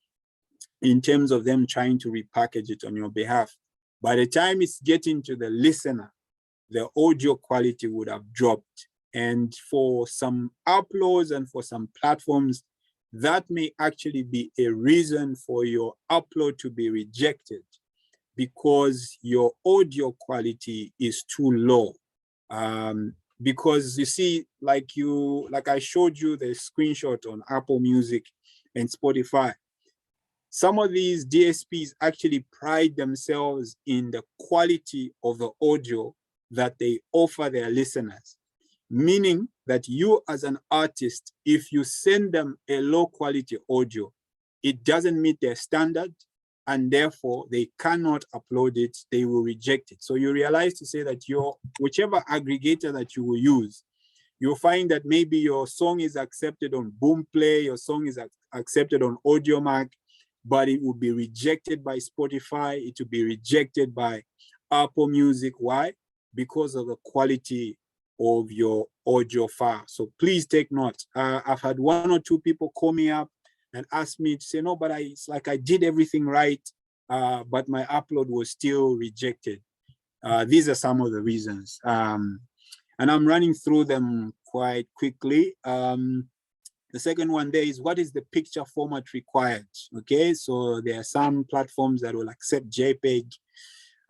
in terms of them trying to repackage it on your behalf, by the time it's getting to the listener, the audio quality would have dropped. And for some uploads and for some platforms, that may actually be a reason for your upload to be rejected, because your audio quality is too low. Because you see, like I showed you the screenshot on Apple Music and Spotify, some of these DSPs actually pride themselves in the quality of the audio that they offer their listeners, meaning that you as an artist, if you send them a low quality audio, it doesn't meet their standard, and therefore they cannot upload it, they will reject it. So you realize to say that whichever aggregator that you will use, you'll find that maybe your song is accepted on Boomplay, your song is accepted on AudioMac, but it will be rejected by Spotify, it will be rejected by Apple Music. Why? Because of the quality of your audio file. So please take note. I've had 1 or 2 people call me up and ask me to say, no, but it's like I did everything right, but my upload was still rejected. These are some of the reasons. And I'm running through them quite quickly. The second one there is, what is the picture format required? Okay, so there are some platforms that will accept JPEG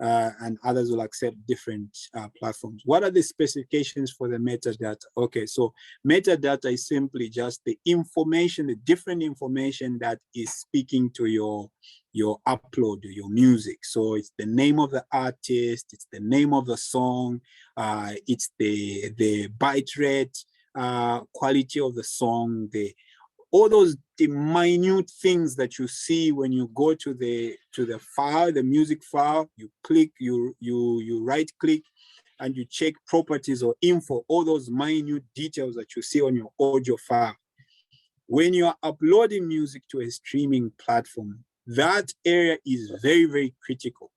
and others will accept different platforms. What are the specifications for the metadata? Okay, so metadata is simply just the information, the different information that is speaking to your upload, your music. So it's the name of the artist, it's the name of the song, it's the byte rate, quality of the song, all those the minute things that you see when you go to the file, the music file, you click, you right click, and you check properties or info, all those minute details that you see on your audio file. When you are uploading music to a streaming platform, that area is very, very critical.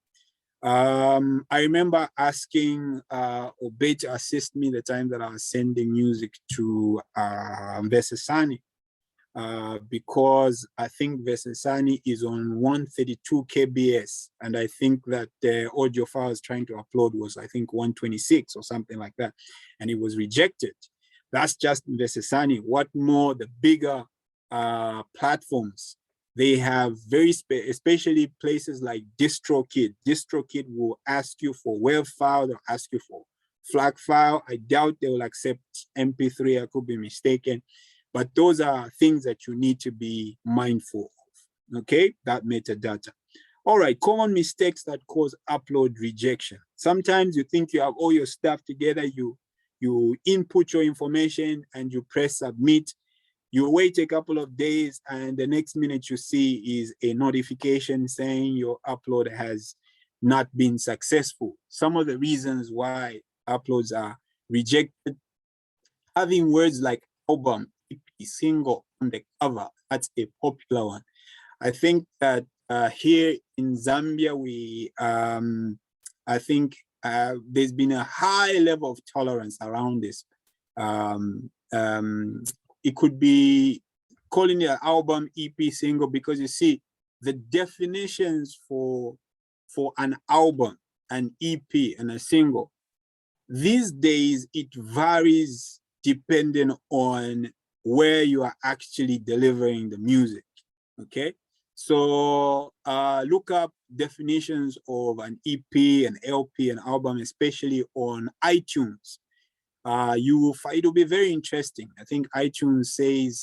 I remember asking Obey to assist me the time that I was sending music to Vesesani, because I think Vesesani is on 132 kbs, and I think that the audio file I was trying to upload was, I think, 126 or something like that, and it was rejected. That's just Vesesani. What more, the bigger platforms, they have especially places like DistroKid. DistroKid will ask you for WAV file, they'll ask you for FLAC file. I doubt they will accept MP3, I could be mistaken. But those are things that you need to be mindful of, okay? That metadata. All right, common mistakes that cause upload rejection. Sometimes you think you have all your stuff together, you input your information and you press submit. You wait a couple of days and the next minute you see is a notification saying your upload has not been successful. Some of the reasons why uploads are rejected: having words like album, EP, single on the cover, that's a popular one. I think that here in Zambia, I think there's been a high level of tolerance around this. It could be calling it an album, EP, single, because you see the definitions for an album, an EP, and a single. These days, it varies depending on where you are actually delivering the music, okay? So look up definitions of an EP, an LP, an album, especially on iTunes. You will find it'll be very interesting. I think iTunes says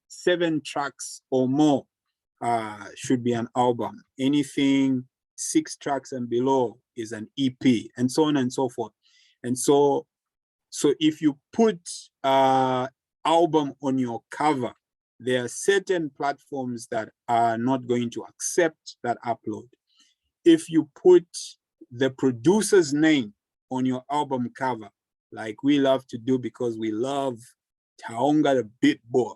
seven tracks or more should be an album. Anything 6 tracks and below is an EP, and so on and so forth. And so if you put album on your cover, there are certain platforms that are not going to accept that upload. If you put the producer's name on your album cover, like we love to do because we love Taonga the Beat Boy,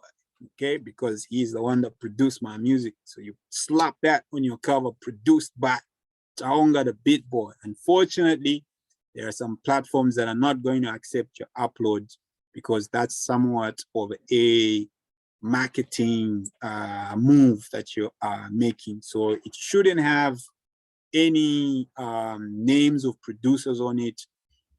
okay, because he's the one that produced my music. So you slap that on your cover, produced by Taonga the Beat Boy. Unfortunately, there are some platforms that are not going to accept your upload because that's somewhat of a marketing move that you are making. So it shouldn't have any names of producers on it.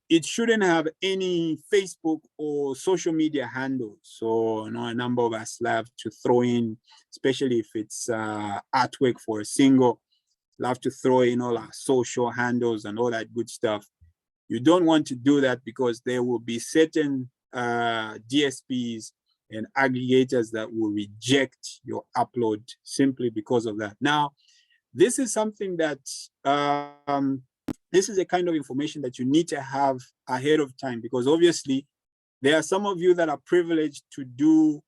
It shouldn't have any Facebook or social media handles. So, you know, a number of us love to throw in, especially if it's artwork for a single, love to throw in all our social handles and all that good stuff. You don't want to do that because there will be certain DSPs and aggregators that will reject your upload simply because of that. Now, this is something that this is a kind of information that you need to have ahead of time, because obviously there are some of you that are privileged to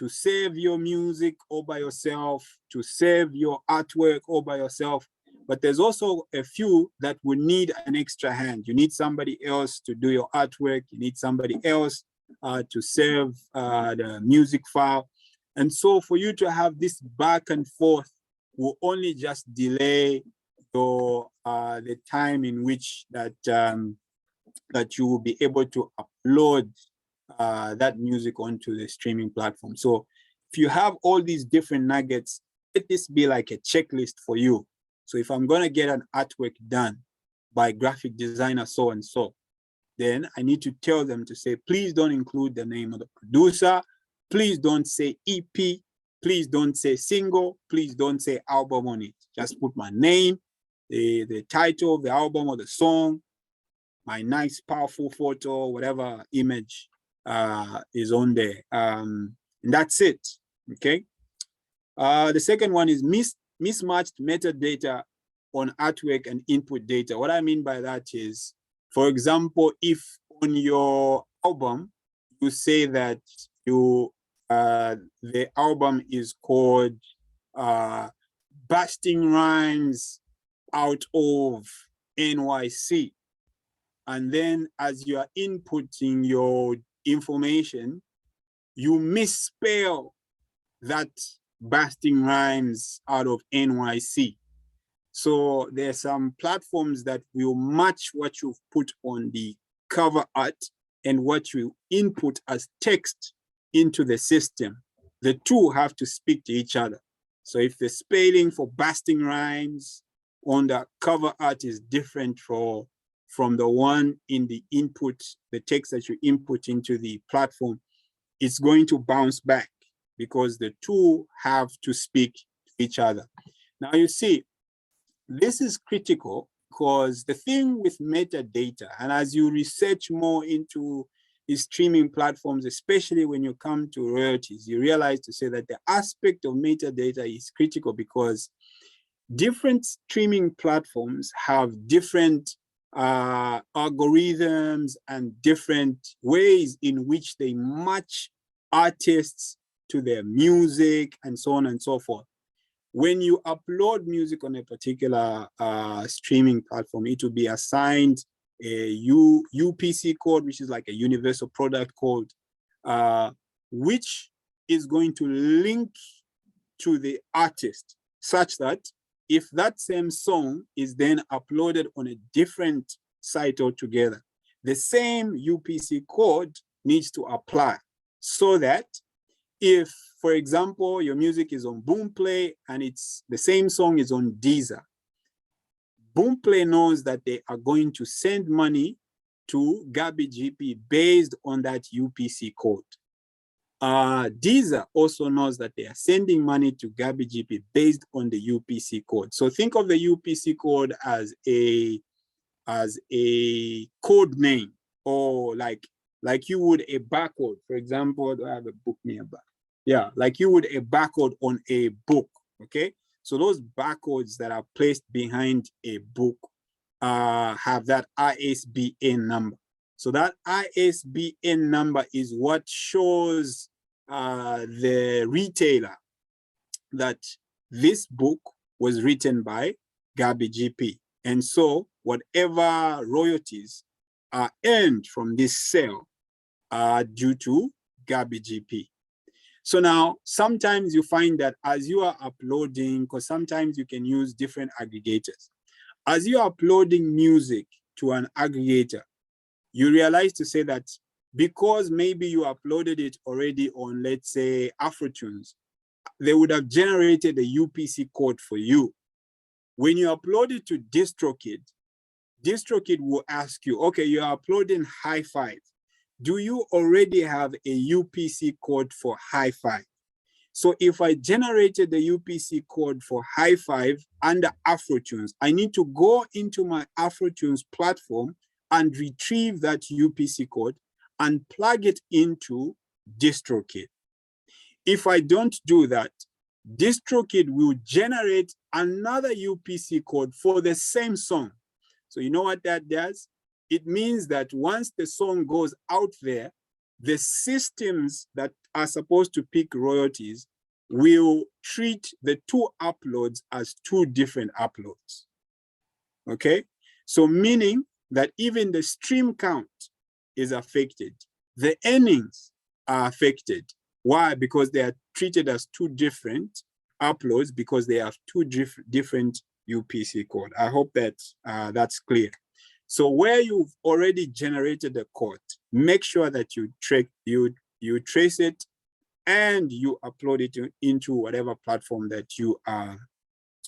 save your music all by yourself, to save your artwork all by yourself. But there's also a few that will need an extra hand. You need somebody else to do your artwork. You need somebody else to save the music file. And so for you to have this back and forth will only just delay your the time in which that that you will be able to upload that music onto the streaming platform. So if you have all these different nuggets, let this be like a checklist for you. So if I'm going to get an artwork done by graphic designer so and so, then I need to tell them to say, please don't include the name of the producer. Please don't say EP. Please don't say single. Please don't say album on it. Just put my name, the title of the album or the song, my nice, powerful photo, whatever image is on there. And that's it, okay? The second one is mismatched metadata on artwork and input data. What I mean by that is, for example, if on your album, you say that the album is called Busting Rhymes Out of NYC. And then as you are inputting your information, you misspell that Busting Rhymes Out of NYC. So there are some platforms that will match what you've put on the cover art and what you input as text into the system. The two have to speak to each other. So if the spelling for Busting Rhymes on the cover art is different from the one in the input, the text that you input into the platform, it's going to bounce back because the two have to speak to each other. Now you see, this is critical because the thing with metadata, and as you research more into the streaming platforms, especially when you come to royalties, you realize to say that the aspect of metadata is critical because different streaming platforms have different algorithms and different ways in which they match artists to their music and so on and so forth. When you upload music on a particular streaming platform, it will be assigned a UPC code, which is like a universal product code, which is going to link to the artist such that if that same song is then uploaded on a different site altogether, the same UPC code needs to apply so that if, for example, your music is on Boomplay and it's the same song is on Deezer, Boomplay knows that they are going to send money to GabbyGP based on that UPC code. Deezer also knows that they are sending money to GabbyGP based on the UPC code. So think of the UPC code as a code name, or like you would a barcode. For example, do I have a book nearby? Yeah, like you would a barcode on a book, okay? So those barcodes that are placed behind a book have that ISBN number. So that ISBN number is what shows the retailer that this book was written by GabbyGP. And so whatever royalties are earned from this sale are due to GabbyGP. So now, sometimes you find that as you are uploading, because sometimes you can use different aggregators. As you are uploading music to an aggregator, you realize to say that because maybe you uploaded it already on, let's say, Afrotunes, they would have generated a UPC code for you. When you upload it to DistroKid, DistroKid will ask you, okay, you're uploading High Five. Do you already have a UPC code for High Five? So if I generated the UPC code for High Five under Afrotunes, I need to go into my Afrotunes platform and retrieve that UPC code and plug it into DistroKid. If I don't do that, DistroKid will generate another UPC code for the same song. So you know what that does? It means that once the song goes out there, the systems that are supposed to pick royalties will treat the two uploads as two different uploads. Okay? So meaning that even the stream count is affected. The earnings are affected. Why? Because they are treated as two different uploads because they have two different UPC code. I hope that that's clear. So where you've already generated the code, make sure that you trace it and you upload it into whatever platform that you are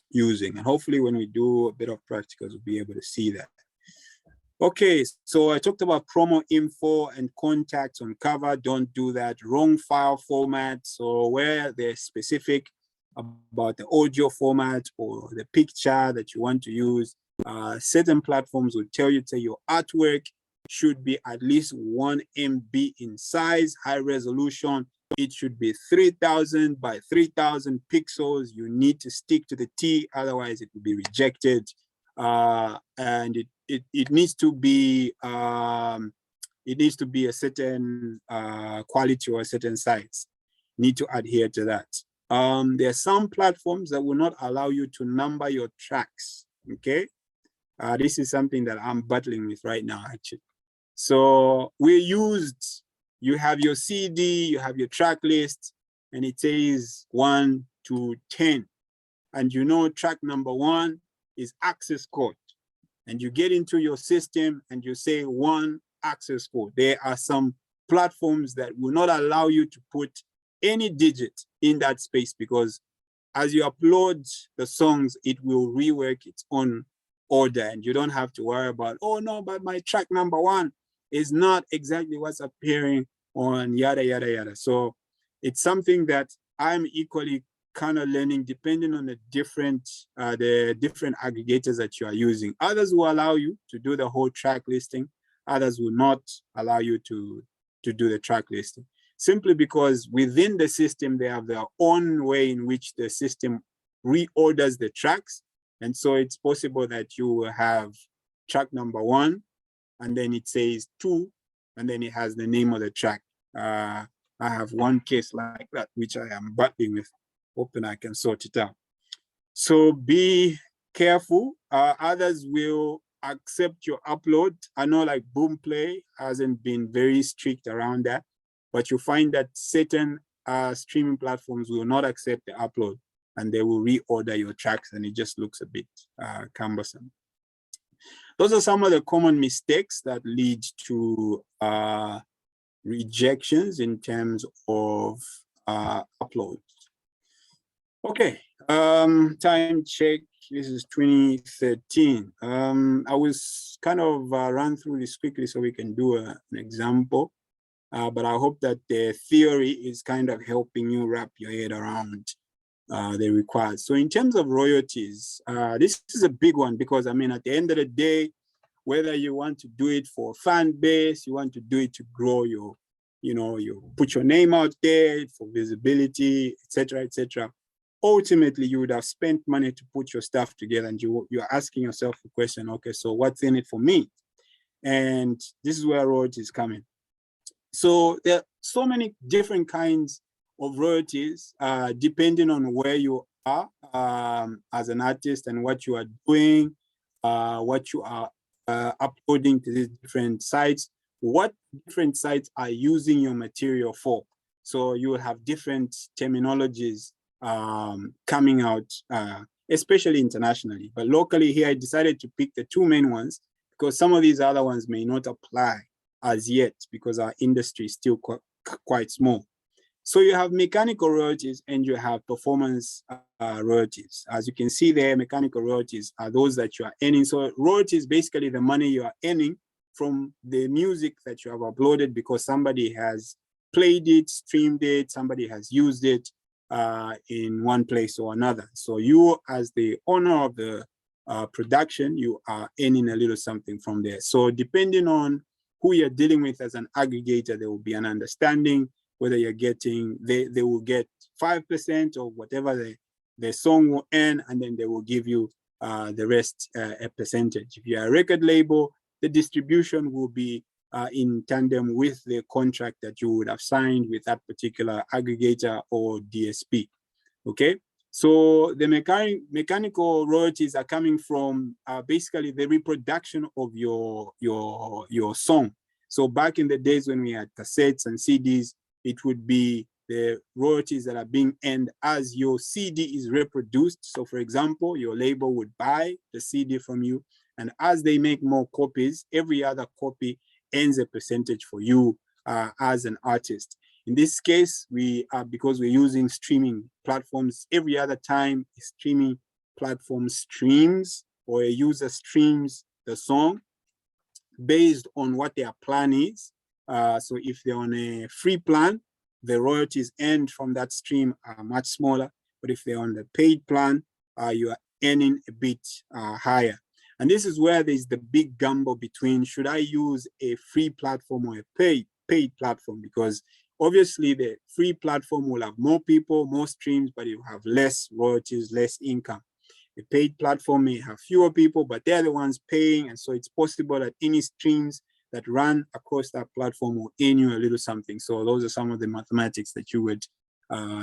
using. And hopefully when we do a bit of practicals, we'll be able to see that. Okay, so I talked about promo info and contacts on cover. Don't do that. Wrong file format. So where they're specific about the audio format or the picture that you want to use, certain platforms will tell you that your artwork should be at least 1 MB in size, high resolution. It should be 3000 by 3000 pixels. You need to stick to the T, otherwise it will be rejected. And it needs to be a certain quality or a certain size. Need to adhere to that. There are some platforms that will not allow you to number your tracks. Okay, this is something that I'm battling with right now, actually. So you have your CD, you have your track list, and it says 1 to 10, and you know track number 1 is access code, and you get into your system and you say 1 access code. There are some platforms that will not allow you to put any digit in that space because as you upload the songs, it will rework its own order and you don't have to worry about, oh no, but my track number 1 is not exactly what's appearing on yada, yada, yada. So it's something that I'm equally kind of learning depending on the different aggregators that you are using. Others will allow you to do the whole track listing. Others will not allow you to do the track listing, simply because within the system, they have their own way in which the system reorders the tracks. And so it's possible that you will have track number 1, and then it says 2, and then it has the name of the track. I have one case like that, which I am battling with, hoping I can sort it out. So be careful. Others will accept your upload. I know like Boomplay hasn't been very strict around that, but you find that certain streaming platforms will not accept the upload and they will reorder your tracks and it just looks a bit cumbersome. Those are some of the common mistakes that lead to rejections in terms of uploads. Okay, time check. This is 2013. I was kind of run through this quickly so we can do an example, but I hope that the theory is kind of helping you wrap your head around the required. So in terms of royalties, this is a big one because I mean, at the end of the day, whether you want to do it for fan base, you want to do it to grow your, you put your name out there for visibility, etc., etc. ultimately you would have spent money to put your stuff together, and you're asking yourself the question, okay, so what's in it for me? And this is where royalties come in. So there are so many different kinds of royalties, depending on where you are as an artist and what you are doing, what you are uploading to these different sites, what different sites are using your material for. So you will have different terminologies coming out, especially internationally. But locally here, I decided to pick the two main ones because some of these other ones may not apply as yet because our industry is still quite small. So you have mechanical royalties and you have performance royalties. As you can see there, mechanical royalties are those that you are earning. So royalties, basically the money you are earning from the music that you have uploaded because somebody has played it, streamed it, somebody has used it in one place or another. So you, as the owner of the production, you are earning a little something from there. So depending on who you're dealing with as an aggregator, there will be an understanding whether you're getting, they will get 5% or whatever the song will earn, and then they will give you the rest a percentage. If you're a record label, the distribution will be in tandem with the contract that you would have signed with that particular aggregator or DSP, okay? So the mechanical royalties are coming from basically the reproduction of your song. So back in the days when we had cassettes and CDs, it would be the royalties that are being earned as your CD is reproduced. So for example, your label would buy the CD from you, and as they make more copies, every other copy earns a percentage for you as an artist. In this case, because we're using streaming platforms, every other time a streaming platform streams or a user streams the song based on what their plan is. So if they're on a free plan, the royalties earned from that stream are much smaller. But if they're on the paid plan, you are earning a bit higher. And this is where there's the big gamble between, should I use a free platform or a paid platform? Because obviously the free platform will have more people, more streams, but it will have less royalties, less income. The paid platform may have fewer people, but they're the ones paying. And so it's possible that any streams that run across that platform will earn you a little something. So those are some of the mathematics that you would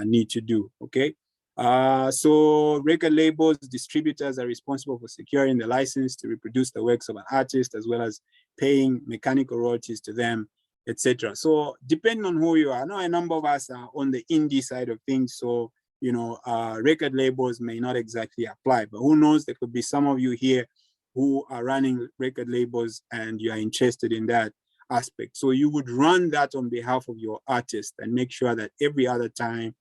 need to do, okay? So record labels, distributors are responsible for securing the license to reproduce the works of an artist, as well as paying mechanical royalties to them, etc. So depending on who you are, I know a number of us are on the indie side of things, so you know, record labels may not exactly apply, but who knows, there could be some of you here who are running record labels and you are interested in that aspect. So you would run that on behalf of your artist and make sure that every other time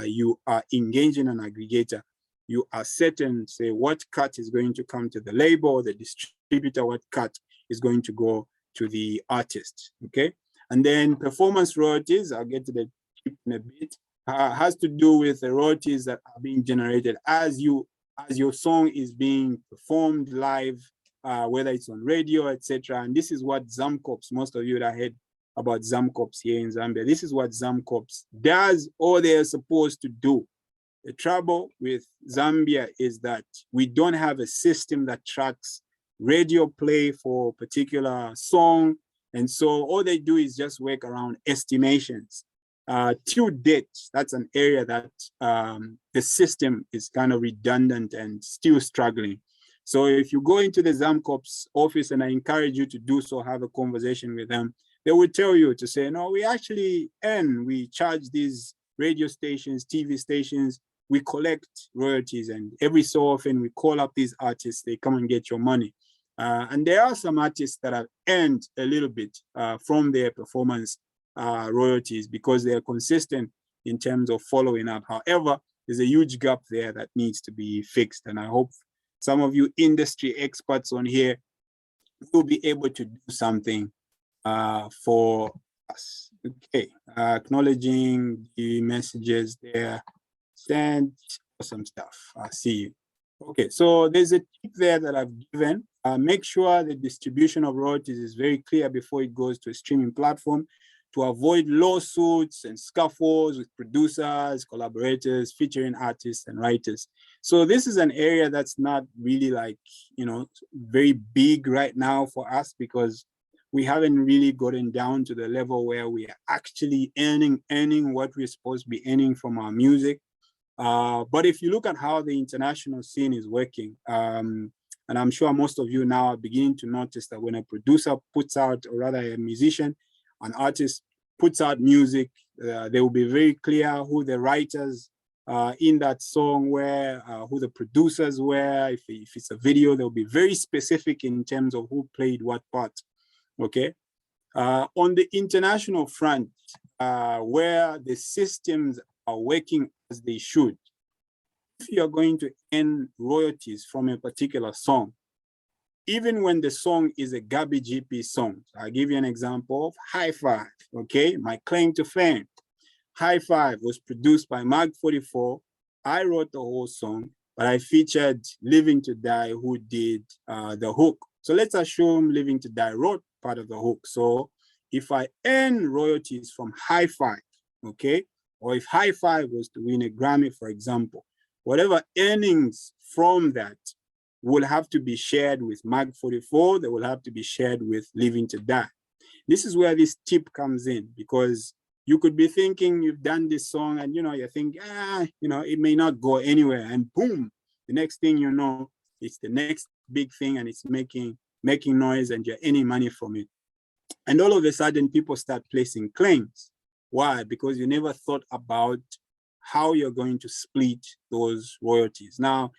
you are engaging an aggregator, you are certain, say, what cut is going to come to the label or the distributor, what cut is going to go to the artist, okay? And then performance royalties, I'll get to the tip in a bit, has to do with the royalties that are being generated as your song is being performed live, whether it's on radio, etc. And this is what Zamcops, most of you that heard about Zamcops here in Zambia, this is what Zamcops does or they're supposed to do. The trouble with Zambia is that we don't have a system that tracks radio play for a particular song. And so all they do is just work around estimations. To date, that's an area that the system is kind of redundant and still struggling. So if you go into the Zamcops office, and I encourage you to do so, have a conversation with them, they will tell you to say, no, we actually we charge these radio stations, TV stations, we collect royalties, and every so often we call up these artists, they come and get your money. And there are some artists that have earned a little bit from their performance royalties because they are consistent in terms of following up. However, there's a huge gap there that needs to be fixed. And I hope some of you industry experts on here will be able to do something for us. Okay, acknowledging the messages there. Send awesome stuff. I see you. Okay, so there's a tip there that I've given. Make sure the distribution of royalties is very clear before it goes to a streaming platform to avoid lawsuits and scuffles with producers, collaborators, featuring artists and writers. So this is an area that's not really like, you know, very big right now for us, because we haven't really gotten down to the level where we are actually earning what we're supposed to be earning from our music. But if you look at how the international scene is working, and I'm sure most of you now are beginning to notice that when a producer puts out, or rather a musician, an artist puts out music, they will be very clear who the writers in that song were, who the producers were. If it's a video, they'll be very specific in terms of who played what part, okay? On the international front, where the systems are working as they should, if you're going to earn royalties from a particular song, even when the song is a GabbyGP song, I'll give you an example of High Five, okay? My claim to fame. High Five was produced by Mag44. I wrote the whole song, but I featured Living to Die, who did the hook. So let's assume Living to Die wrote part of the hook. So if I earn royalties from High Five, okay? Or if High Five was to win a Grammy, for example, whatever earnings from that will have to be shared with Mag44, they will have to be shared with Living to Die. This is where this tip comes in, because you could be thinking you've done this song and, you know, you think, you know, it may not go anywhere, and boom, the next thing you know, it's the next big thing and it's making noise and you're earning money from it. And all of a sudden people start placing claims. Why? Because you never thought about how you're going to split those royalties. Now,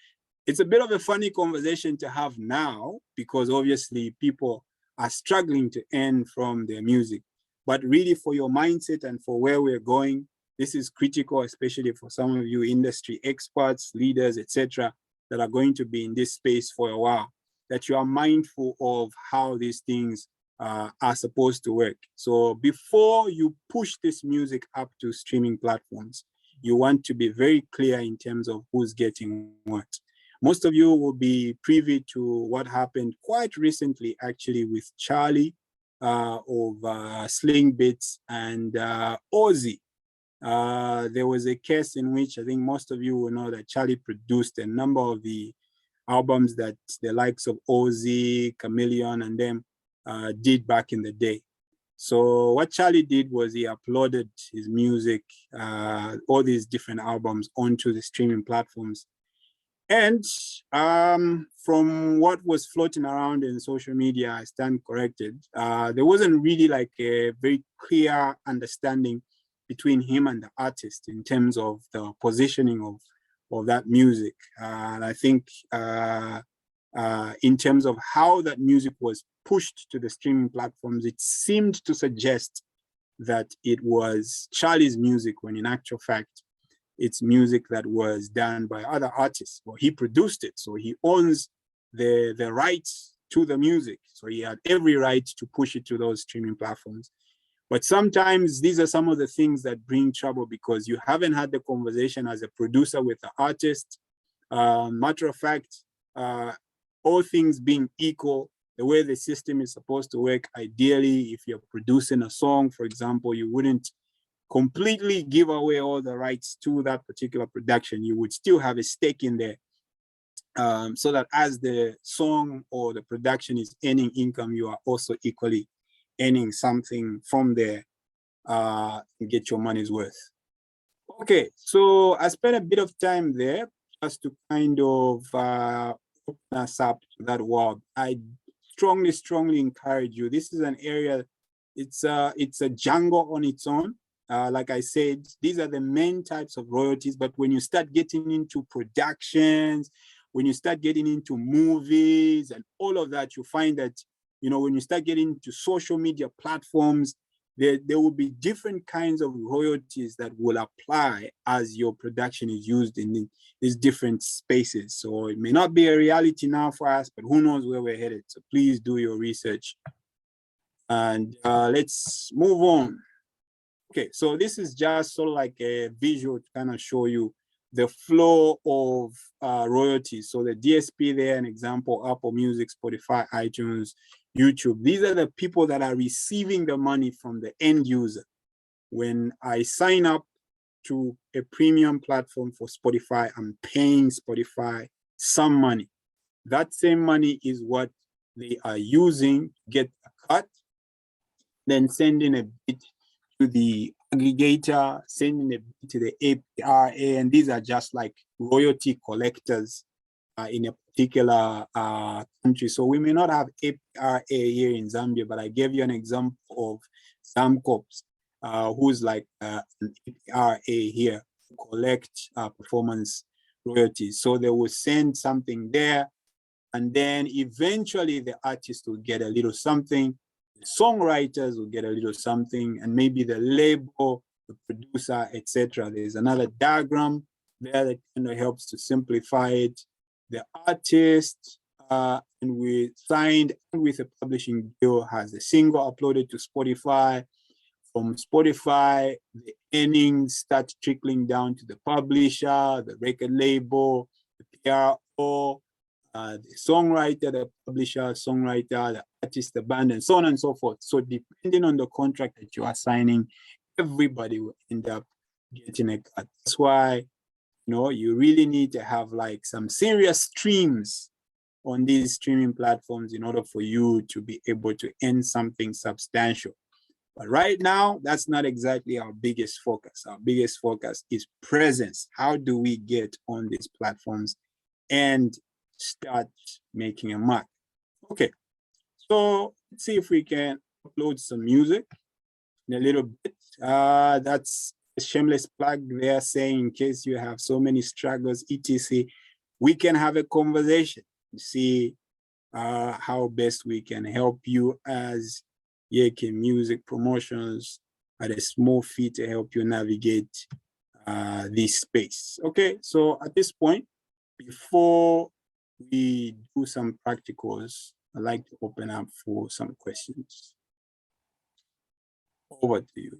it's a bit of a funny conversation to have now, because obviously people are struggling to earn from their music. But really, for your mindset and for where we're going, this is critical, especially for some of you industry experts, leaders, etc., that are going to be in this space for a while, that you are mindful of how these things are supposed to work. So before you push this music up to streaming platforms, you want to be very clear in terms of who's getting what. Most of you will be privy to what happened quite recently, actually, with Charlie of Sling Beats and Ozzy. There was a case in which I think most of you will know that Charlie produced a number of the albums that the likes of Ozzy, Chameleon, and them did back in the day. So what Charlie did was he uploaded his music, all these different albums, onto the streaming platforms. And from what was floating around in social media, I stand corrected, there wasn't really like a very clear understanding between him and the artist in terms of the positioning of that music. And I think in terms of how that music was pushed to the streaming platforms, it seemed to suggest that it was Charlie's music, when in actual fact, it's music that was done by other artists. Well, he produced it, so he owns the rights to the music. So he had every right to push it to those streaming platforms. But sometimes these are some of the things that bring trouble, because you haven't had the conversation as a producer with the artist. Matter of fact, all things being equal, the way the system is supposed to work, ideally, if you're producing a song, for example, you wouldn't completely give away all the rights to that particular production. You would still have a stake in there, so that as the song or the production is earning income, you are also equally earning something from there, and get your money's worth. Okay, so I spent a bit of time there just to kind of open us up to that world. I strongly encourage you. This is an area, it's a jungle on its own. Like I said, these are the main types of royalties, but when you start getting into productions, when you start getting into movies and all of that, you find that, you know, when you start getting into social media platforms, there will be different kinds of royalties that will apply as your production is used in these different spaces. So it may not be a reality now for us, but who knows where we're headed. So please do your research. And let's move on. Okay, so this is just sort of like a visual to kind of show you the flow of royalties. So the DSP there, an example, Apple Music, Spotify, iTunes, YouTube. These are the people that are receiving the money from the end user. When I sign up to a premium platform for Spotify, I'm paying Spotify some money. That same money is what they are using to get a cut, then sending a bit to the aggregator, sending a bit to the APRA, and these are just like royalty collectors in a particular country. So we may not have APRA here in Zambia, but I gave you an example of Zamcorps, who's like an APRA here to collect performance royalties. So they will send something there, and then eventually the artist will get a little something, the songwriters will get a little something, and maybe the label, the producer, etc. There's another diagram there that kind of helps to simplify it. The artist, and we signed with a publishing deal, has a single uploaded to Spotify. From Spotify, the earnings start trickling down to the publisher, the record label, the PRO, the songwriter, the publisher, songwriter, the artist, the band, and so on and so forth. So depending on the contract that you are signing, everybody will end up getting a cut. That's why, you really need to have like some serious streams on these streaming platforms in order for you to be able to earn something substantial. But right now, that's not exactly our biggest focus. Our biggest focus is presence. How do we get on these platforms and start making a mark? Okay, so let's see if we can upload some music in a little bit. That's a shameless plug there, saying in case you have so many struggles, etc., we can have a conversation to see how best we can help you as Yeke Music Promotions at a small fee to help you navigate this space. Okay, so at this point, before we do some practicals, I'd like to open up for some questions. Over to you.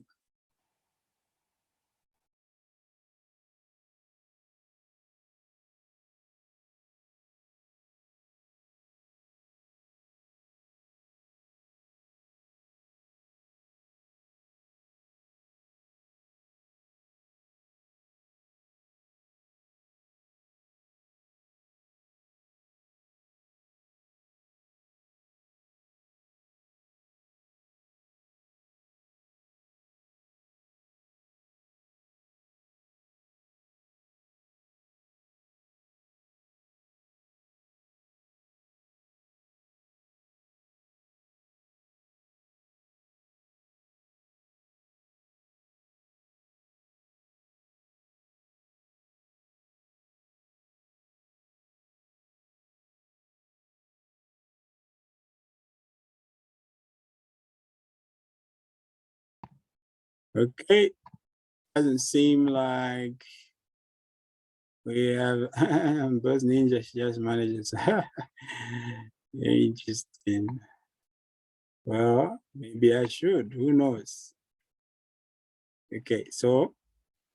Okay, doesn't seem like we have Buzz Ninja just manages. Interesting. Well, maybe I should, who knows? Okay, so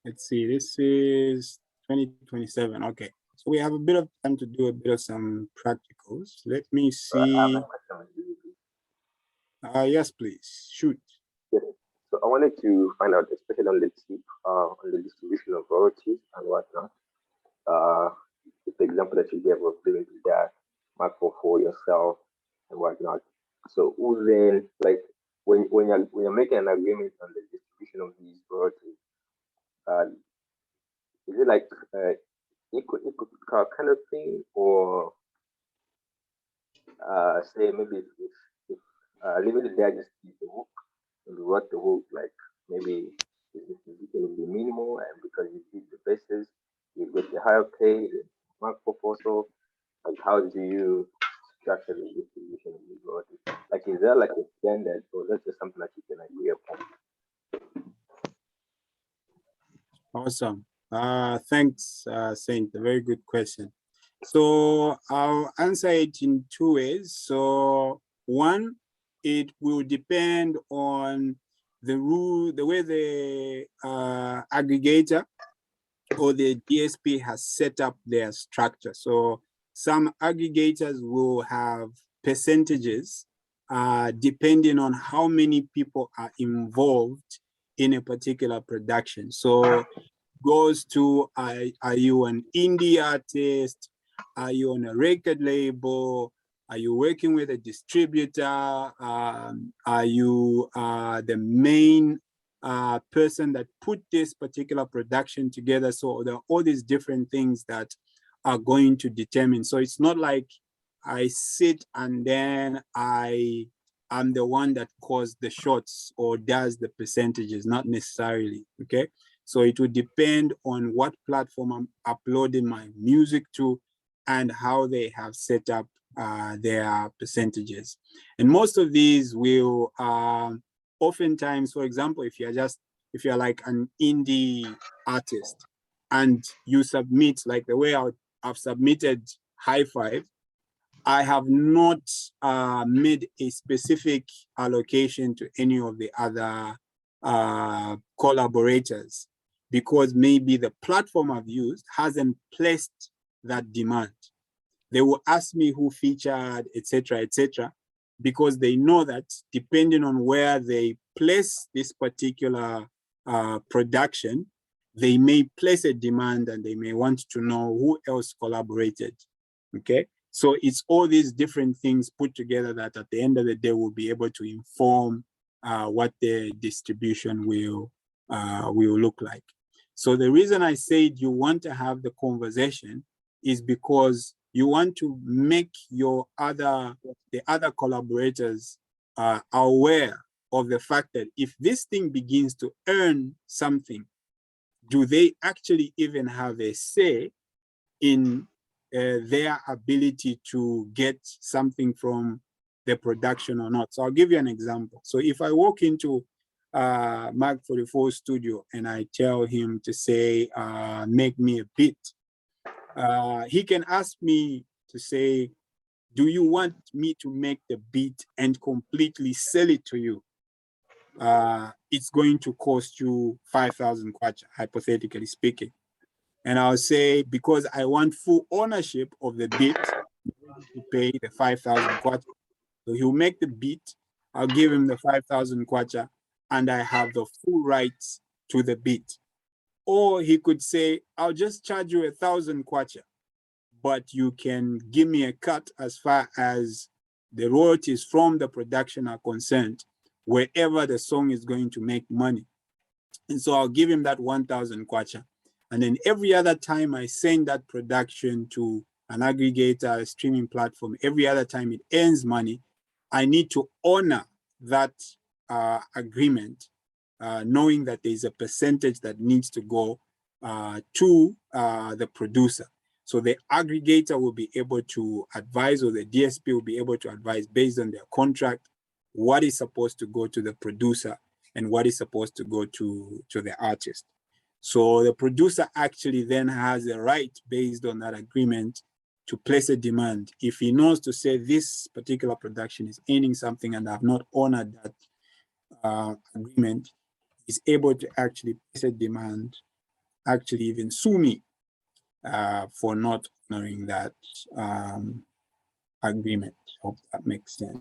let's see, this is 2027. Okay, so we have a bit of time to do a bit of some practicals. Let me see. Yes, please, shoot. Yes. So I wanted to find out, especially on the tip, on the distribution of royalties and whatnot. The example that you gave of doing that mark for yourself and whatnot. So who then, like when you're making an agreement on the distribution of these royalties, is it like equal kind of thing, or say maybe if limited there just keep the hook and what the hook, like maybe the distribution will be minimal, and because you did the basis, you get the higher pay, the mark proposal. Like how do you structure the distribution of these royalties? Like is there like a standard, or that's just something that you can agree upon? Awesome. Thanks, Saint. A very good question. So I'll answer it in two ways. So one, it will depend on the rule, the way the aggregator or the DSP has set up their structure. So some aggregators will have percentages depending on how many people are involved in a particular production. So goes to, are you an indie artist? Are you on a record label? Are you working with a distributor? Are you the main person that put this particular production together? So there are all these different things that are going to determine. So it's not like I sit and then I'm the one that calls the shots or does the percentages, not necessarily, okay? So it would depend on what platform I'm uploading my music to and how they have set up their percentages. And most of these will oftentimes, for example, if you're like an indie artist and you submit, like the way I've submitted High Five, I have not made a specific allocation to any of the other collaborators, because maybe the platform I've used hasn't placed that demand. They will ask me who featured, etc., because they know that depending on where they place this particular production, they may place a demand and they may want to know who else collaborated, okay? So it's all these different things put together that at the end of the day will be able to inform what the distribution will look like. So the reason I said you want to have the conversation is because you want to make the other collaborators aware of the fact that if this thing begins to earn something, do they actually even have a say in their ability to get something from the production or not? So I'll give you an example. So if I walk into Mark 44 studio and I tell him to say, make me a beat, he can ask me to say, do you want me to make the beat and completely sell it to you? It's going to cost you 5,000 kwacha, hypothetically speaking. And I'll say, because I want full ownership of the beat, to pay the 5,000 kwacha. So he'll make the beat, I'll give him the 5,000 kwacha, and I have the full rights to the beat. Or he could say, I'll just charge you 1,000 kwacha, but you can give me a cut as far as the royalties from the production are concerned, wherever the song is going to make money. And so I'll give him that 1,000 kwacha. And then every other time I send that production to an aggregator, a streaming platform, every other time it earns money, I need to honor that agreement, knowing that there's a percentage that needs to go to the producer. So the aggregator will be able to advise, or the DSP will be able to advise based on their contract, what is supposed to go to the producer and what is supposed to go to the artist. So the producer actually then has a right based on that agreement to place a demand. If he knows to say this particular production is earning something and I've not honored that agreement, he's able to actually place a demand, actually even sue me for not honoring that agreement. Hope that makes sense.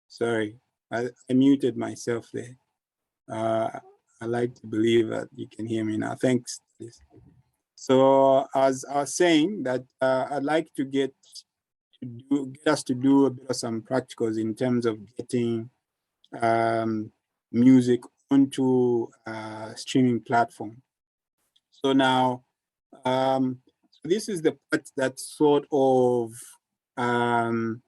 Sorry, I muted myself there. I like to believe that you can hear me now. Thanks. So as I was saying that I'd like to get us to do a bit of some practicals in terms of getting music onto streaming platform. So now, this is the part that sort of cause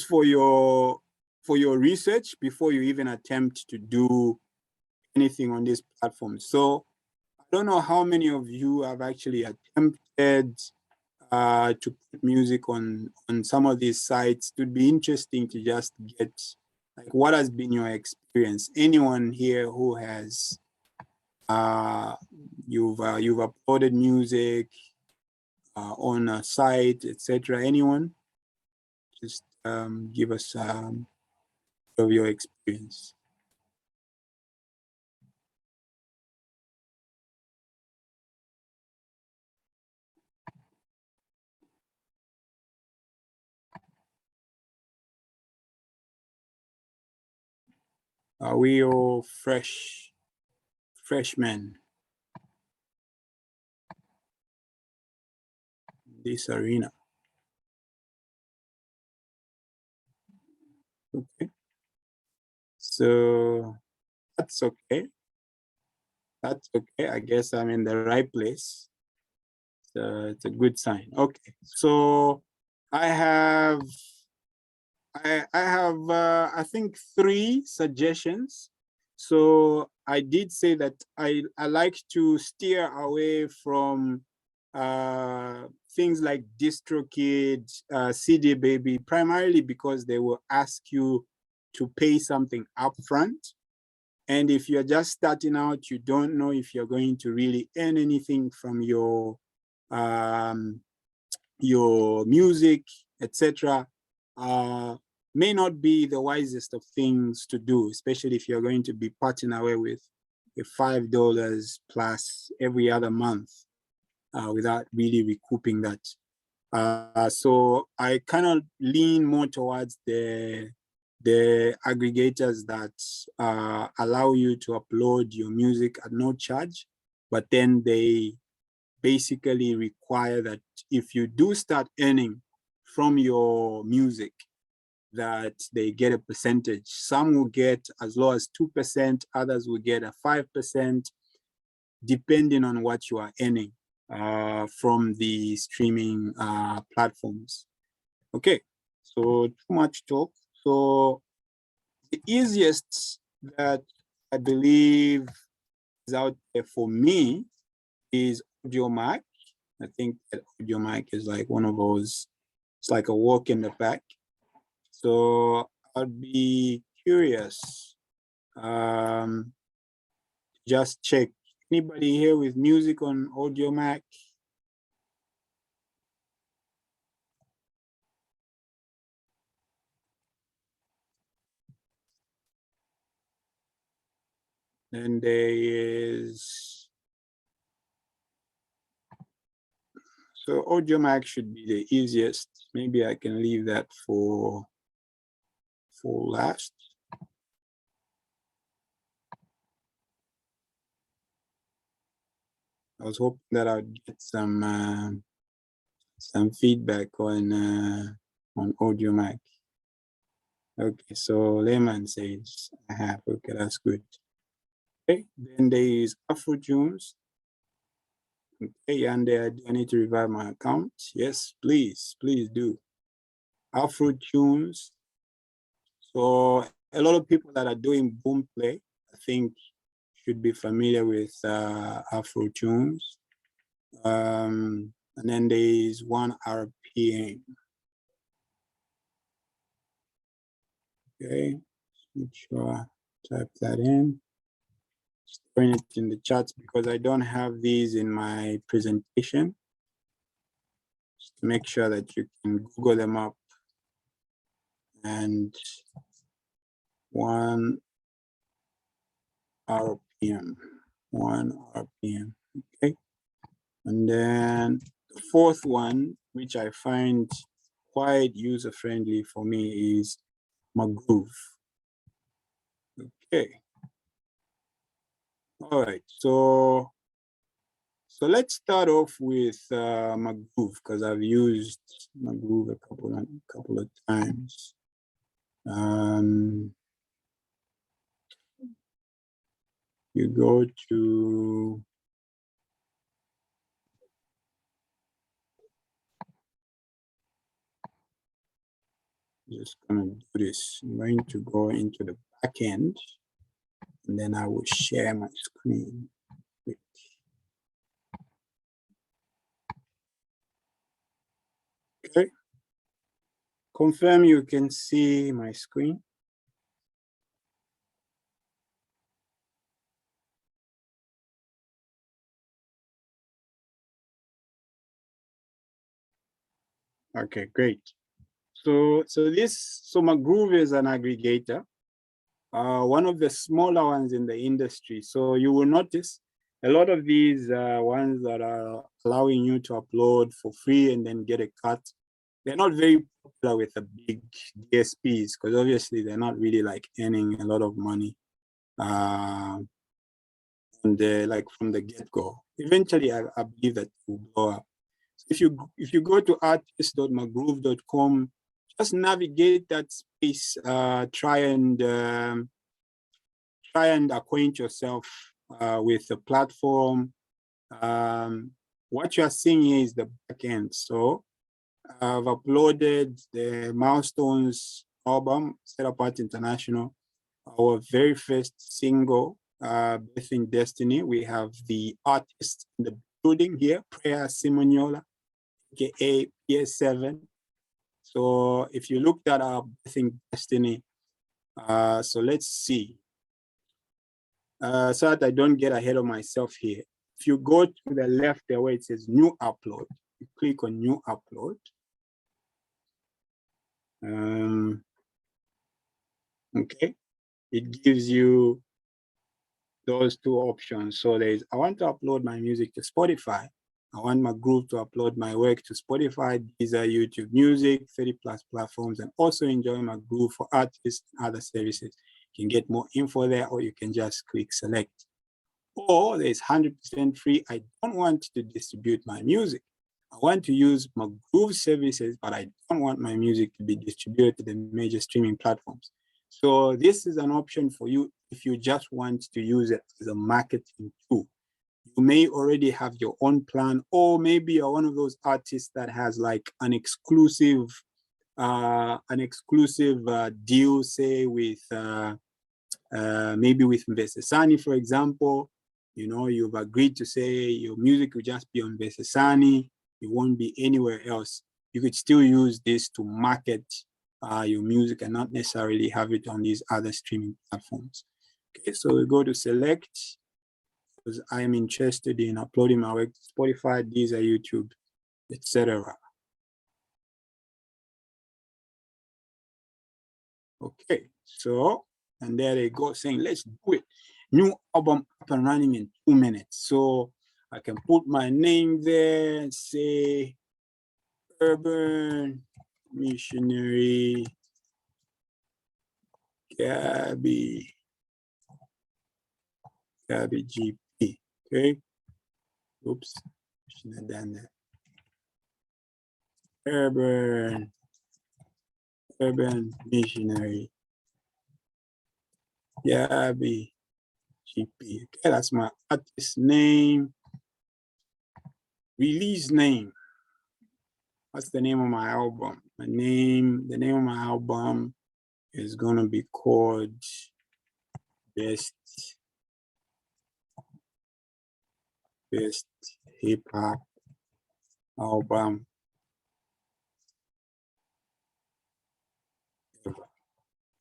for your research before you even attempt to do anything on this platform. So I don't know how many of you have actually attempted to put music on some of these sites. It would be interesting to just get like what has been your experience. Anyone here who has you've uploaded music on a site, etc. Anyone? Just give us of your experience. Are we all freshmen in this arena? Okay. So that's okay. That's okay. I guess I'm in the right place. So it's a good sign. Okay. So I have I think 3 suggestions. So I did say that I like to steer away from things like DistroKid, CD Baby, primarily because they will ask you to pay something upfront. And if you're just starting out, you don't know if you're going to really earn anything from your music, etc. May not be the wisest of things to do, especially if you're going to be parting away with $5 plus every other month without really recouping that. So I kind of lean more towards the aggregators that allow you to upload your music at no charge, but then they basically require that if you do start earning from your music, that they get a percentage. Some will get as low as 2%, others will get a 5%, depending on what you are earning from the streaming platforms. Okay, so too much talk. So the easiest that I believe is out there for me is AudioMac. I think that AudioMac is like one of those, it's like a walk in the park. So I'd be curious, just check. Anybody here with music on AudioMac? Then there is, so AudioMac should be the easiest. Maybe I can leave that for last. I was hoping that I'd get some feedback on AudioMac. Okay, so Layman says I have. Okay, that's good. Okay, then there is Afrotunes. Okay, and do I need to revive my account? Yes, please do. Afrotunes. So a lot of people that are doing boom play, I think, should be familiar with Afrotunes. And then there is 1 RPM. Okay, make sure I type that in. Putting it in the chats because I don't have these in my presentation. Just to make sure that you can Google them up. And 1 RPM, 1 RPM, okay? And then the 4th one, which I find quite user-friendly for me, is Magroove. Okay. All right, so let's start off with Magroove because I've used Magroove a couple of times. You go to just gonna do this. I'm going to go into the back end, and then I will share my screen. Okay. Confirm you can see my screen. Okay, great. So Magroove is an aggregator, one of the smaller ones in the industry. So you will notice a lot of these ones that are allowing you to upload for free and then get a cut. They're not very popular with the big DSPs because obviously they're not really like earning a lot of money. And like from the get-go. Eventually, I believe that will blow up. So if you go to artist.magroove.com, just navigate that space. Try and acquaint yourself with the platform. What you are seeing here is the back end. So I've uploaded the Milestones album, Set Apart International, our very first single, Birthing Destiny. We have the artist in the building here, Prayer Simoniola, aka PS7. So if you looked at our Birthing Destiny, so let's see. So that I don't get ahead of myself here. If you go to the left there where it says new upload, you click on new upload. Okay, it gives you those two options. So there's, I want to upload my music to Spotify. I want Magroove to upload my work to Spotify. These are YouTube Music, 30+ platforms, and also enjoy Magroove for artists and other services. You can get more info there, or you can just click select. Or there's 100% free. I don't want to distribute my music. I want to use Magroove services, but I don't want my music to be distributed to the major streaming platforms. So this is an option for you if you just want to use it as a marketing tool. You may already have your own plan, or maybe you're one of those artists that has like an exclusive deal, say with maybe with Mvesesani, for example. You know, you've agreed to say your music will just be on Mvesesani. It won't be anywhere else. You could still use this to market your music and not necessarily have it on these other streaming platforms. Okay, so we go to select, because I am interested in uploading my work to Spotify, these are YouTube, etc. Okay, so, and there they go saying, let's do it. New album up and running in 2 minutes. So I can put my name there and say Urban Missionary GabbyGP. Okay. Oops, shouldn't have done that. Urban Missionary GabbyGP. Okay, that's my artist name. Release name. What's the name of my album? The name of my album is gonna be called Best Hip Hop Album Ever.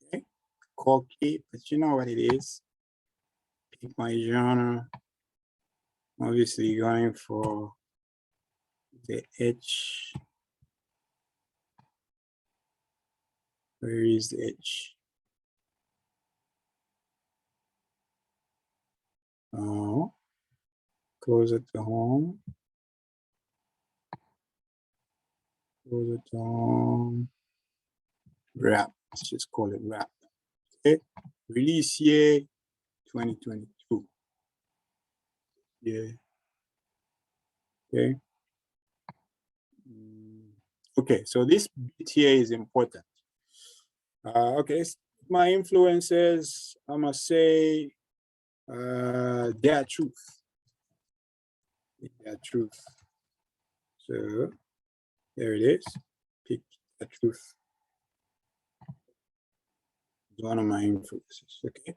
Okay, cocky, but you know what it is. Pick my genre. Obviously, going for the H. Where is the H? Oh, closer to home. Closer to home. Rap. Let's just call it rap. Okay. Release year 2022. Yeah. Okay. Okay, so this bit here is important. Okay, my influences, I must say, their truth. Their truth. So there it is. Pick the truth. one of my influences. Okay.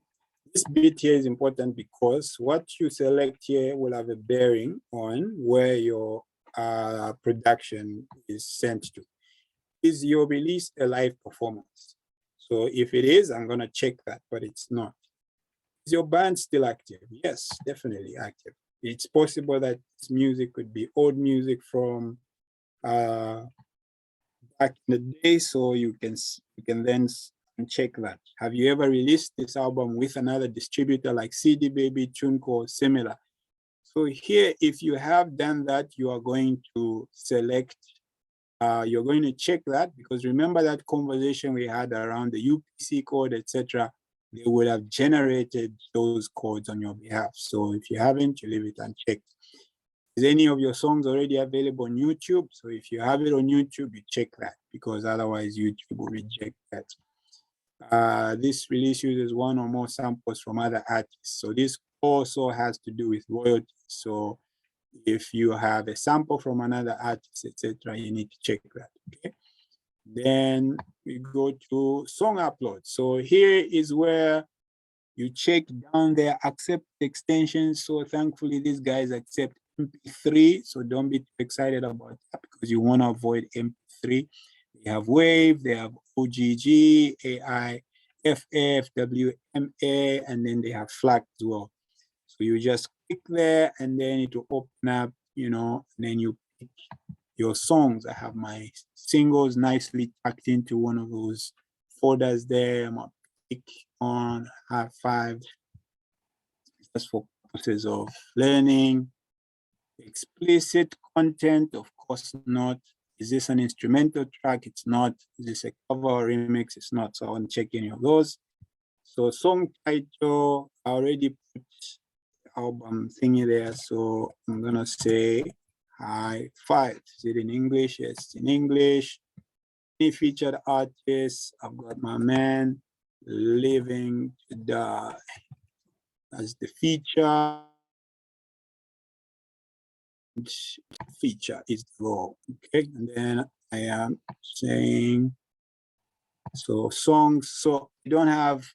This bit here is important because what you select here will have a bearing on where your production is sent to. Is your release a live performance? So if it is, I'm going to check that, but it's not. Is your band still active? Yes, definitely active. It's possible that this music could be old music from back in the day, so you can then check that. Have you ever released this album with another distributor like CD Baby, TuneCore, or similar? So here, if you have done that, you are going to select, you're going to check that, because remember that conversation we had around the UPC code, etc. They would have generated those codes on your behalf. So if you haven't, you leave it unchecked. Is any of your songs already available on YouTube? So if you have it on YouTube, you check that, because otherwise YouTube will reject that. This release uses one or more samples from other artists. So this also has to do with royalties. So if you have a sample from another artist, etc., you need to check that. Okay. Then we go to song upload. So here is where you check down there, accept extensions. So thankfully, these guys accept MP3. So don't be too excited about that, because you want to avoid MP3. They have Wave, they have OGG, AI, FF, WMA, and then they have FLAC as well. So you just click there, and then it will open up, and then you pick your songs. I have my singles nicely tucked into one of those folders there. I'm gonna pick on high five just for purposes of learning. Explicit content, of course not. Is this an instrumental track? It's not. Is this a cover or remix? It's not. So I want to check any of those. So song title, I already put album thingy there. So I'm gonna say high five. Is it in English? Yes, it's in English. Any featured artists, I've got my man Living to Die as the feature. Feature is the raw. Okay, and then I am saying so songs. So I don't have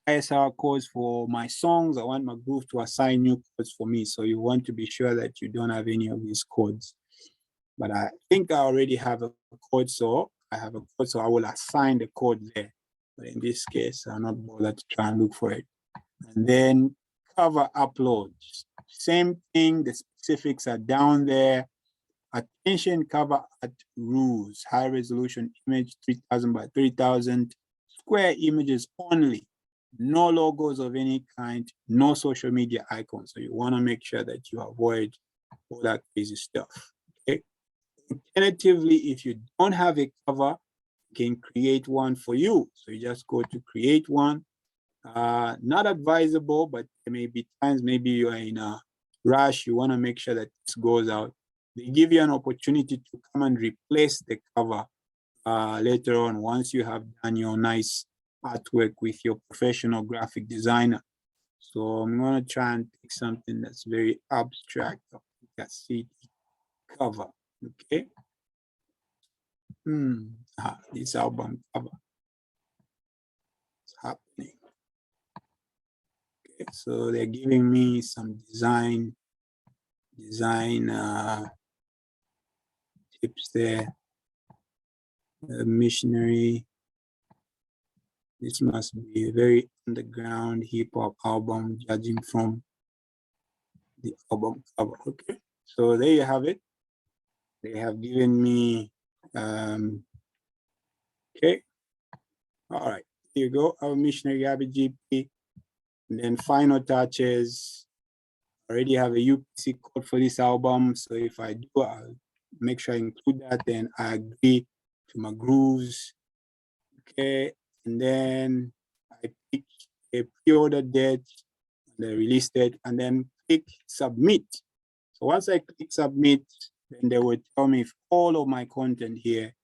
ISR codes for my songs. I want Magroove to assign new codes for me. So you want to be sure that you don't have any of these codes. But I think I already have a code, so I have a code, so I will assign the code there. But in this case, I'm not bothered to try and look for it. And then cover uploads. Same thing, the specifics are down there. Attention cover at rules, high resolution image, 3000 by 3000, square images only, no logos of any kind, no social media icons. So you want to make sure that you avoid all that crazy stuff. Okay. Alternatively, if you don't have a cover, you can create one for you. So you just go to create one. Not advisable, but there may be times maybe you're in a rush, you want to make sure that this goes out. They give you an opportunity to come and replace the cover later on, once you have done your nice artwork with your professional graphic designer. So I'm going to try and pick something that's very abstract. I see cover. Okay. This album cover. It's happening. Okay, so they're giving me some design tips there. Missionary. This must be a very underground hip hop album, judging from the album cover. Okay, so there you have it. They have given me, okay. All right, here you go. Our missionary GabbyGP. And then final touches. I already have a UPC code for this album. So if I do, I'll make sure I include that. Then I agree to my grooves. Okay. And then I pick a pre-order date, the release date, and then click submit. So once I click submit, then they will tell me if all of my content here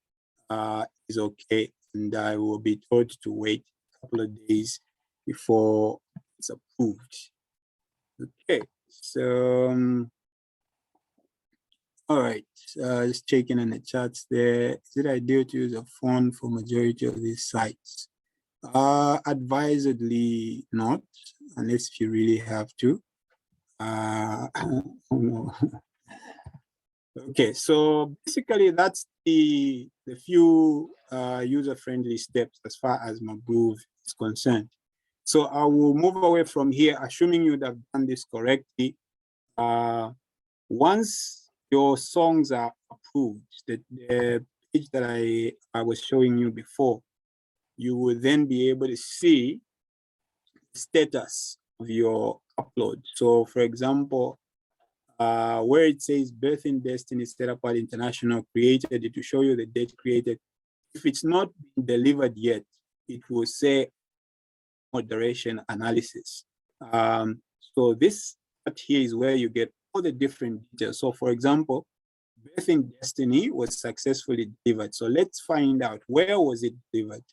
is okay, and I will be told to wait a couple of days before it's approved. Okay, so all right, just checking on the charts there. Is it ideal to use a phone for majority of these sites? Advisedly not, unless if you really have to. Oh no. Okay, so basically that's the few user-friendly steps as far as Magroove is concerned. So I will move away from here, assuming you'd have done this correctly. Once your songs are approved, the page that I was showing you before, you will then be able to see the status of your upload. So for example, where it says Birthing Destiny Set Apart International created, it will show you the date created. If it's not been delivered yet, it will say moderation analysis. So this part here is where you get all the different details. So for example, Birthing Destiny was successfully delivered. So let's find out, where was it delivered?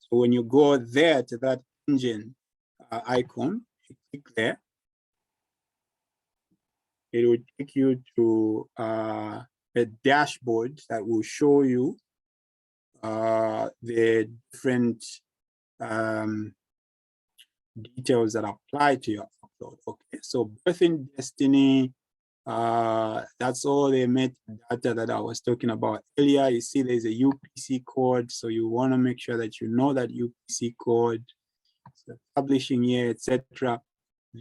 So when you go there to that engine icon, you click there, it will take you to a dashboard that will show you the different details that apply to your upload. Okay, so Birthing Destiny, that's all the metadata that I was talking about earlier. You see there's a UPC code, so you want to make sure that you know that UPC code, the publishing year, etc.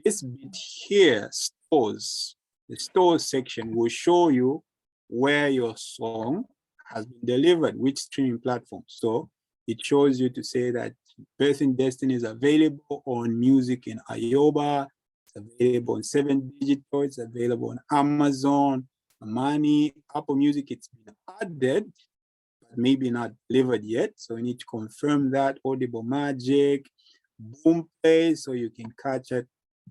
This bit here stores, the stores section will show you where your song has been delivered, which streaming platform. So it shows you to say that Birthing Destiny is available on Music in Ayoba, it's available on 7 Digital, it's available on Amazon, Money, Apple Music. It's been added, but maybe not delivered yet. So we need to confirm that. Audible Magic, Boomplay, so you can catch it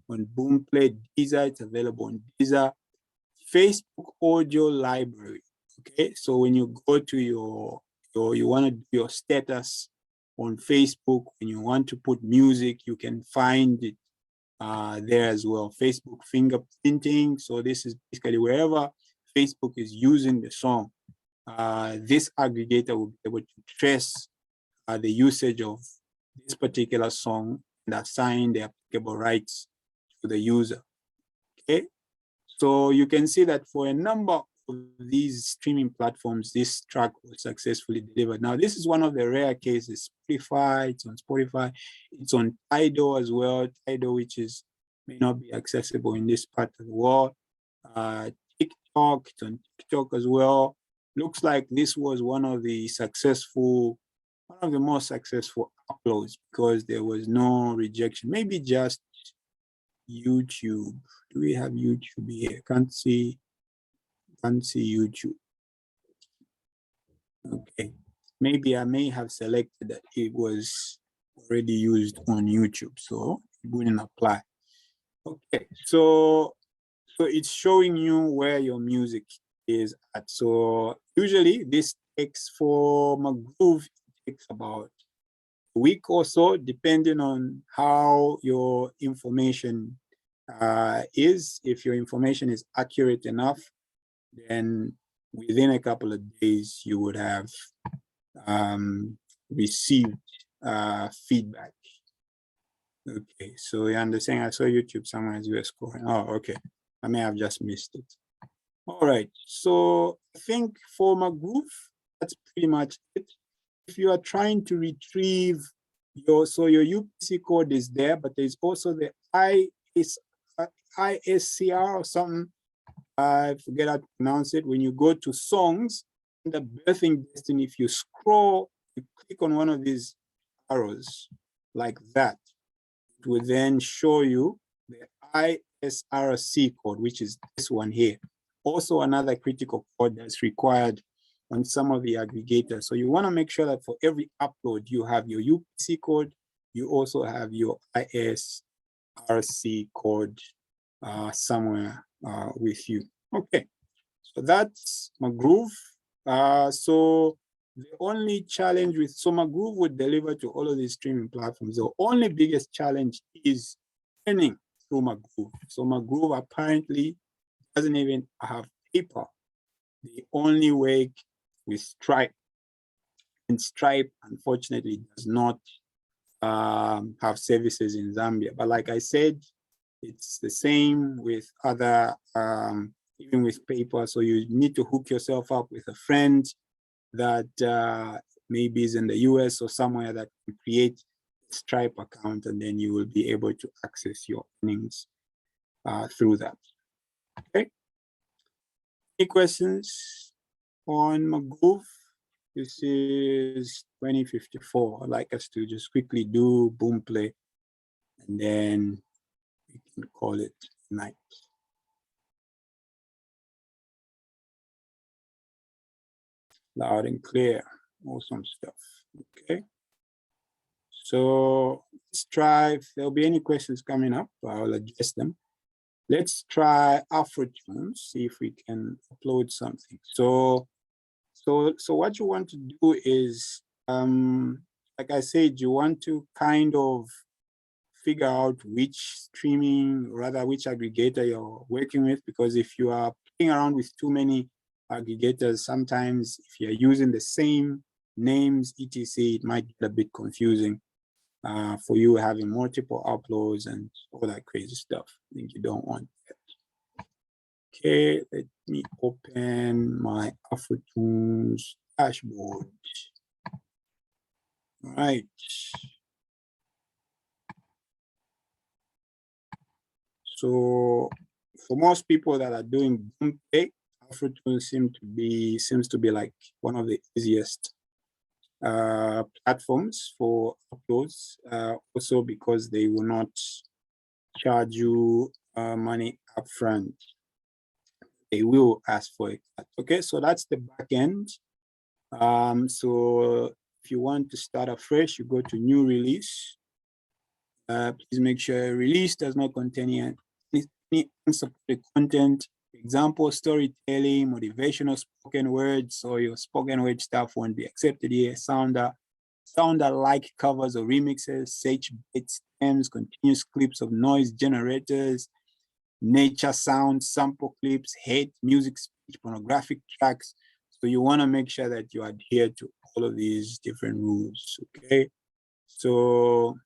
on Boomplay. Deezer, it's available on Deezer. Facebook Audio Library. Okay, so when you go to you want to do your status on Facebook, when you want to put music, you can find it there as well. Facebook fingerprinting. So this is basically wherever Facebook is using the song, this aggregator will be able to trace the usage of this particular song and assign the applicable rights to the user. Okay, so you can see that for a number of these streaming platforms, this track was successfully delivered. Now, this is one of the rare cases. Spotify, it's on Spotify, it's on Tidal as well. Tidal, which may not be accessible in this part of the world. TikTok, it's on TikTok as well. Looks like this was one of the most successful uploads because there was no rejection. Maybe just YouTube. Do we have YouTube here? Can't see YouTube. Okay, maybe I may have selected that it was already used on YouTube, so it wouldn't apply. Okay, so it's showing you where your music is at. So usually this takes, for Magroove, it takes about a week or so, depending on how your information is. If your information is accurate enough, then within a couple of days you would have received feedback. Okay, so you understand? I saw YouTube somewhere as you were scoring. Oh, okay. I may have just missed it. All right, so I think for Magroove, that's pretty much it. If you are trying to retrieve your UPC code is there, but there's also the ISCR or something. I forget how to pronounce it. When you go to songs, in the Birthing Destiny, if you scroll, you click on one of these arrows like that, it will then show you the ISRC code, which is this one here. Also another critical code that's required on some of the aggregators. So you want to make sure that for every upload, you have your UPC code, you also have your ISRC code somewhere with you. Okay, so that's Magroove. So the only challenge with, so Magroove would deliver to all of these streaming platforms. The only biggest challenge is earning through Magroove. So Magroove apparently doesn't even have PayPal. They only work with Stripe, and Stripe unfortunately does not have services in Zambia. But like I said, it's the same with other, even with PayPal. So you need to hook yourself up with a friend that maybe is in the US or somewhere that can create a Stripe account, and then you will be able to access your earnings through that. Okay. Any questions on Magroove? This is 2054. I'd like us to just quickly do boom play, and then we can call it night. Loud and clear, awesome stuff. Okay. So let's try, if there'll be any questions coming up, I'll address them. Let's try Afrotunes, see if we can upload something. So what you want to do is, like I said, you want to kind of figure out which streaming, rather which aggregator you're working with, because if you are playing around with too many aggregators, sometimes if you're using the same names, etc., it might get a bit confusing for you having multiple uploads and all that crazy stuff. I think you don't want that. Okay, let me open my Afrotunes dashboard. All right. So for most people that are doing boom play, Afrotunes seems to be like one of the easiest platforms for uploads, also because they will not charge you money upfront. They will ask for it. Okay, so that's the back end. So if you want to start afresh, you go to new release. Please make sure release does not contain any unsupported content. Example, storytelling, motivational spoken words, or your spoken word stuff won't be accepted here. Sounder-like covers or remixes, search bits, stems, continuous clips of noise generators, nature sounds, sample clips, hate, music, speech, pornographic tracks. So you want to make sure that you adhere to all of these different rules, okay? So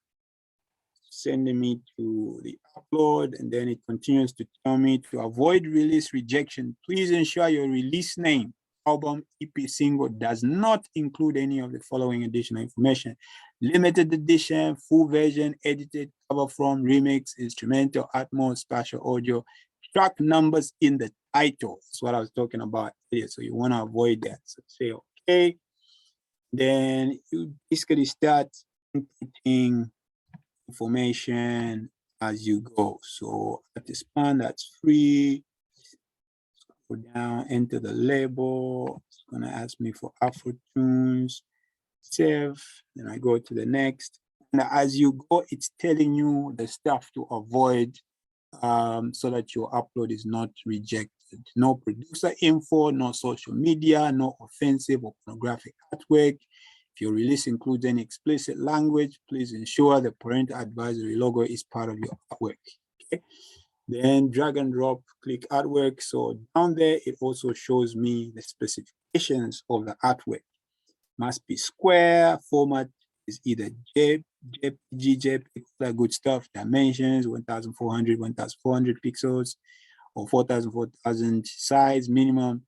sending me to the upload, and then it continues to tell me to avoid release rejection. Please ensure your release name, album, EP, single does not include any of the following additional information: limited edition, full version, edited, cover from, remix, instrumental, Atmos, spatial audio, track numbers in the title. That's what I was talking about earlier. So you want to avoid that. So say okay. Then you basically start inputting information as you go. So at the span, that's free. Go down, enter the label. It's gonna ask me for Afrotunes, save. Then I go to the next. And as you go, it's telling you the stuff to avoid so that your upload is not rejected. No producer info, no social media, no offensive or pornographic artwork. If your release includes any explicit language, please ensure the parental advisory logo is part of your artwork. Okay. Then drag and drop, click artwork. So down there, it also shows me the specifications of the artwork. Must be square, format is either JPG, JPEG, that good stuff, dimensions, 1400, 1400 pixels, or 4000, 4000 size minimum.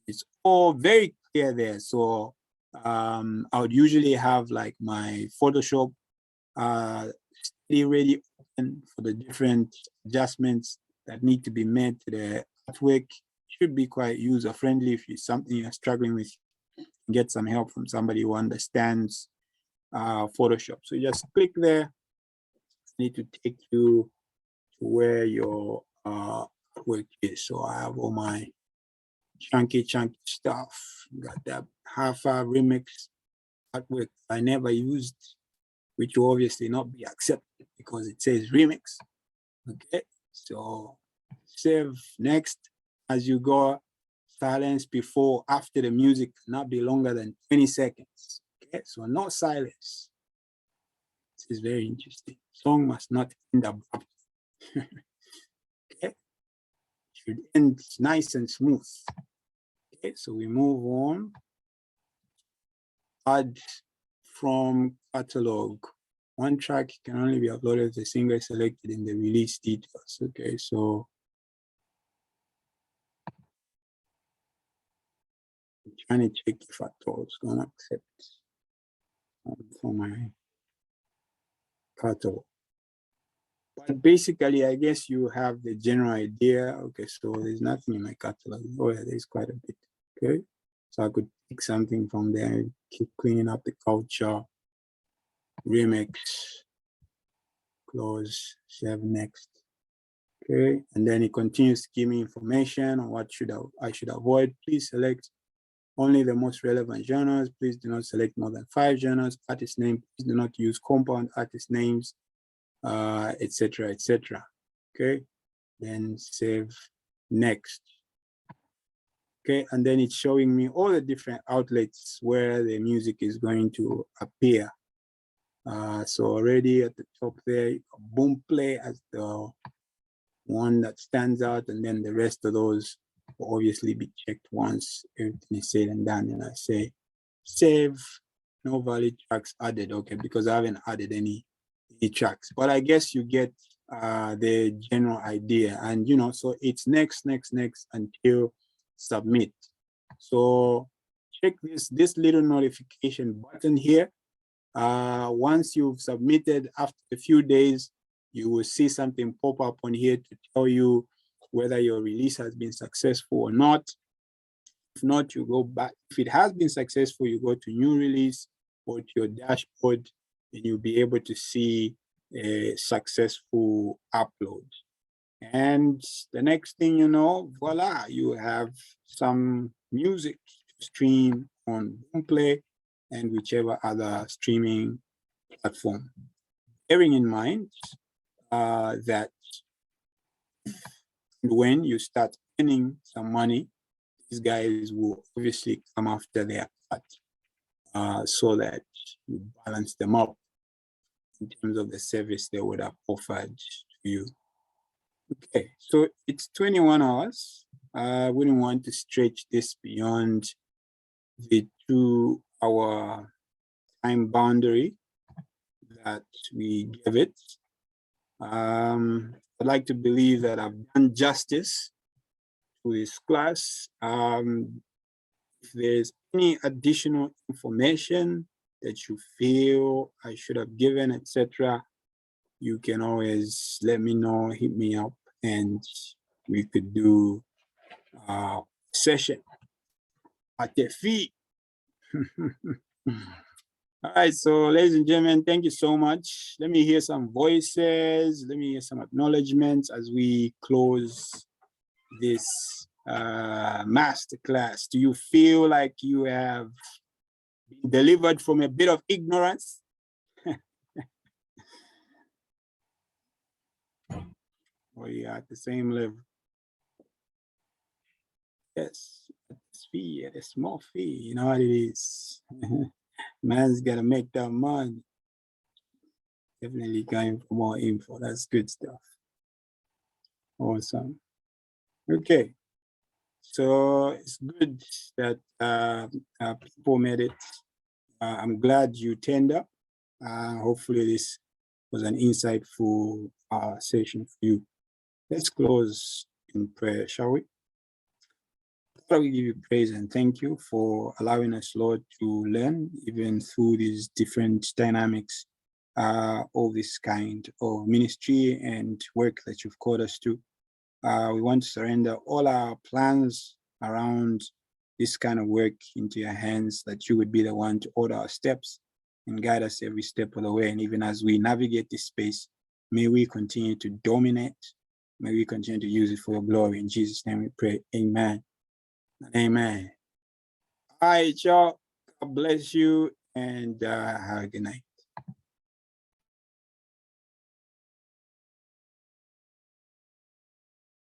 It's all very clear there. So I would usually have like my Photoshop ready open for the different adjustments that need to be made to the artwork. Should be quite user friendly. If it's something you're struggling with, get some help from somebody who understands Photoshop. So you just click there. Need to take you to where your work is. So I have all my chunky stuff. Got that half-hour remix artwork I never used, which will obviously not be accepted because it says remix. Okay, so save, next. As you go, silence before, after the music cannot be longer than 20 seconds. Okay, so no silence. This is very interesting. Song must not end abruptly. Okay, should end nice and smooth. Okay, so we move on. Add from catalog. One track can only be uploaded if the singer is selected in the release details. Okay, so I'm trying to check if it's gonna accept for my catalog. But basically, I guess you have the general idea. Okay, so there's nothing in my catalog. Oh yeah, there's quite a bit. Okay, so I could pick something from there, keep cleaning up the culture, remix, close, save next. Okay, and then it continues to give me information on what I should avoid. Please select only the most relevant genres. Please do not select more than 5 genres. Artist name, please do not use compound artist names, etc., etc. Okay, then save next. Okay, and then it's showing me all the different outlets where the music is going to appear. So already at the top there, boom play as the one that stands out, and then the rest of those will obviously be checked once everything is said and done. And I say save, no valid tracks added. Okay, because I haven't added any tracks, but I guess you get the general idea. And you know, so it's next until submit. So check this little notification button here. Once you've submitted, after a few days, you will see something pop up on here to tell you whether your release has been successful or not. If not, you go back. If it has been successful, you go to new release or to your dashboard, and you'll be able to see a successful upload. And the next thing you know, voila, you have some music to stream on Boomplay and whichever other streaming platform. Bearing in mind that when you start earning some money, these guys will obviously come after their cut so that you balance them up in terms of the service they would have offered to you. Okay, so it's 21 hours. I wouldn't want to stretch this beyond the 2-hour time boundary that we give it. I'd like to believe that I've done justice to this class. If there's any additional information that you feel I should have given, etc., you can always let me know, hit me up, and we could do a session at the fee. All right, so ladies and gentlemen, thank you so much. Let me hear some voices. Let me hear some acknowledgements as we close this masterclass. Do you feel like you have been delivered from a bit of ignorance? Or you are at the same level? Yes, at this fee, at a small fee, you know what it is. Man's gotta make that money. Definitely going for more info. That's good stuff. Awesome. Okay. So it's good that people made it. I'm glad you turned up. Hopefully this was an insightful session for you. Let's close in prayer, shall we? Father, we give you praise and thank you for allowing us, Lord, to learn even through these different dynamics of this kind of ministry and work that you've called us to. We want to surrender all our plans around this kind of work into your hands, that you would be the one to order our steps and guide us every step of the way. And even as we navigate this space, may we continue to dominate. May we continue to use it for your glory. In Jesus' name we pray. Amen. Amen. All right, y'all. God bless you and have a good night.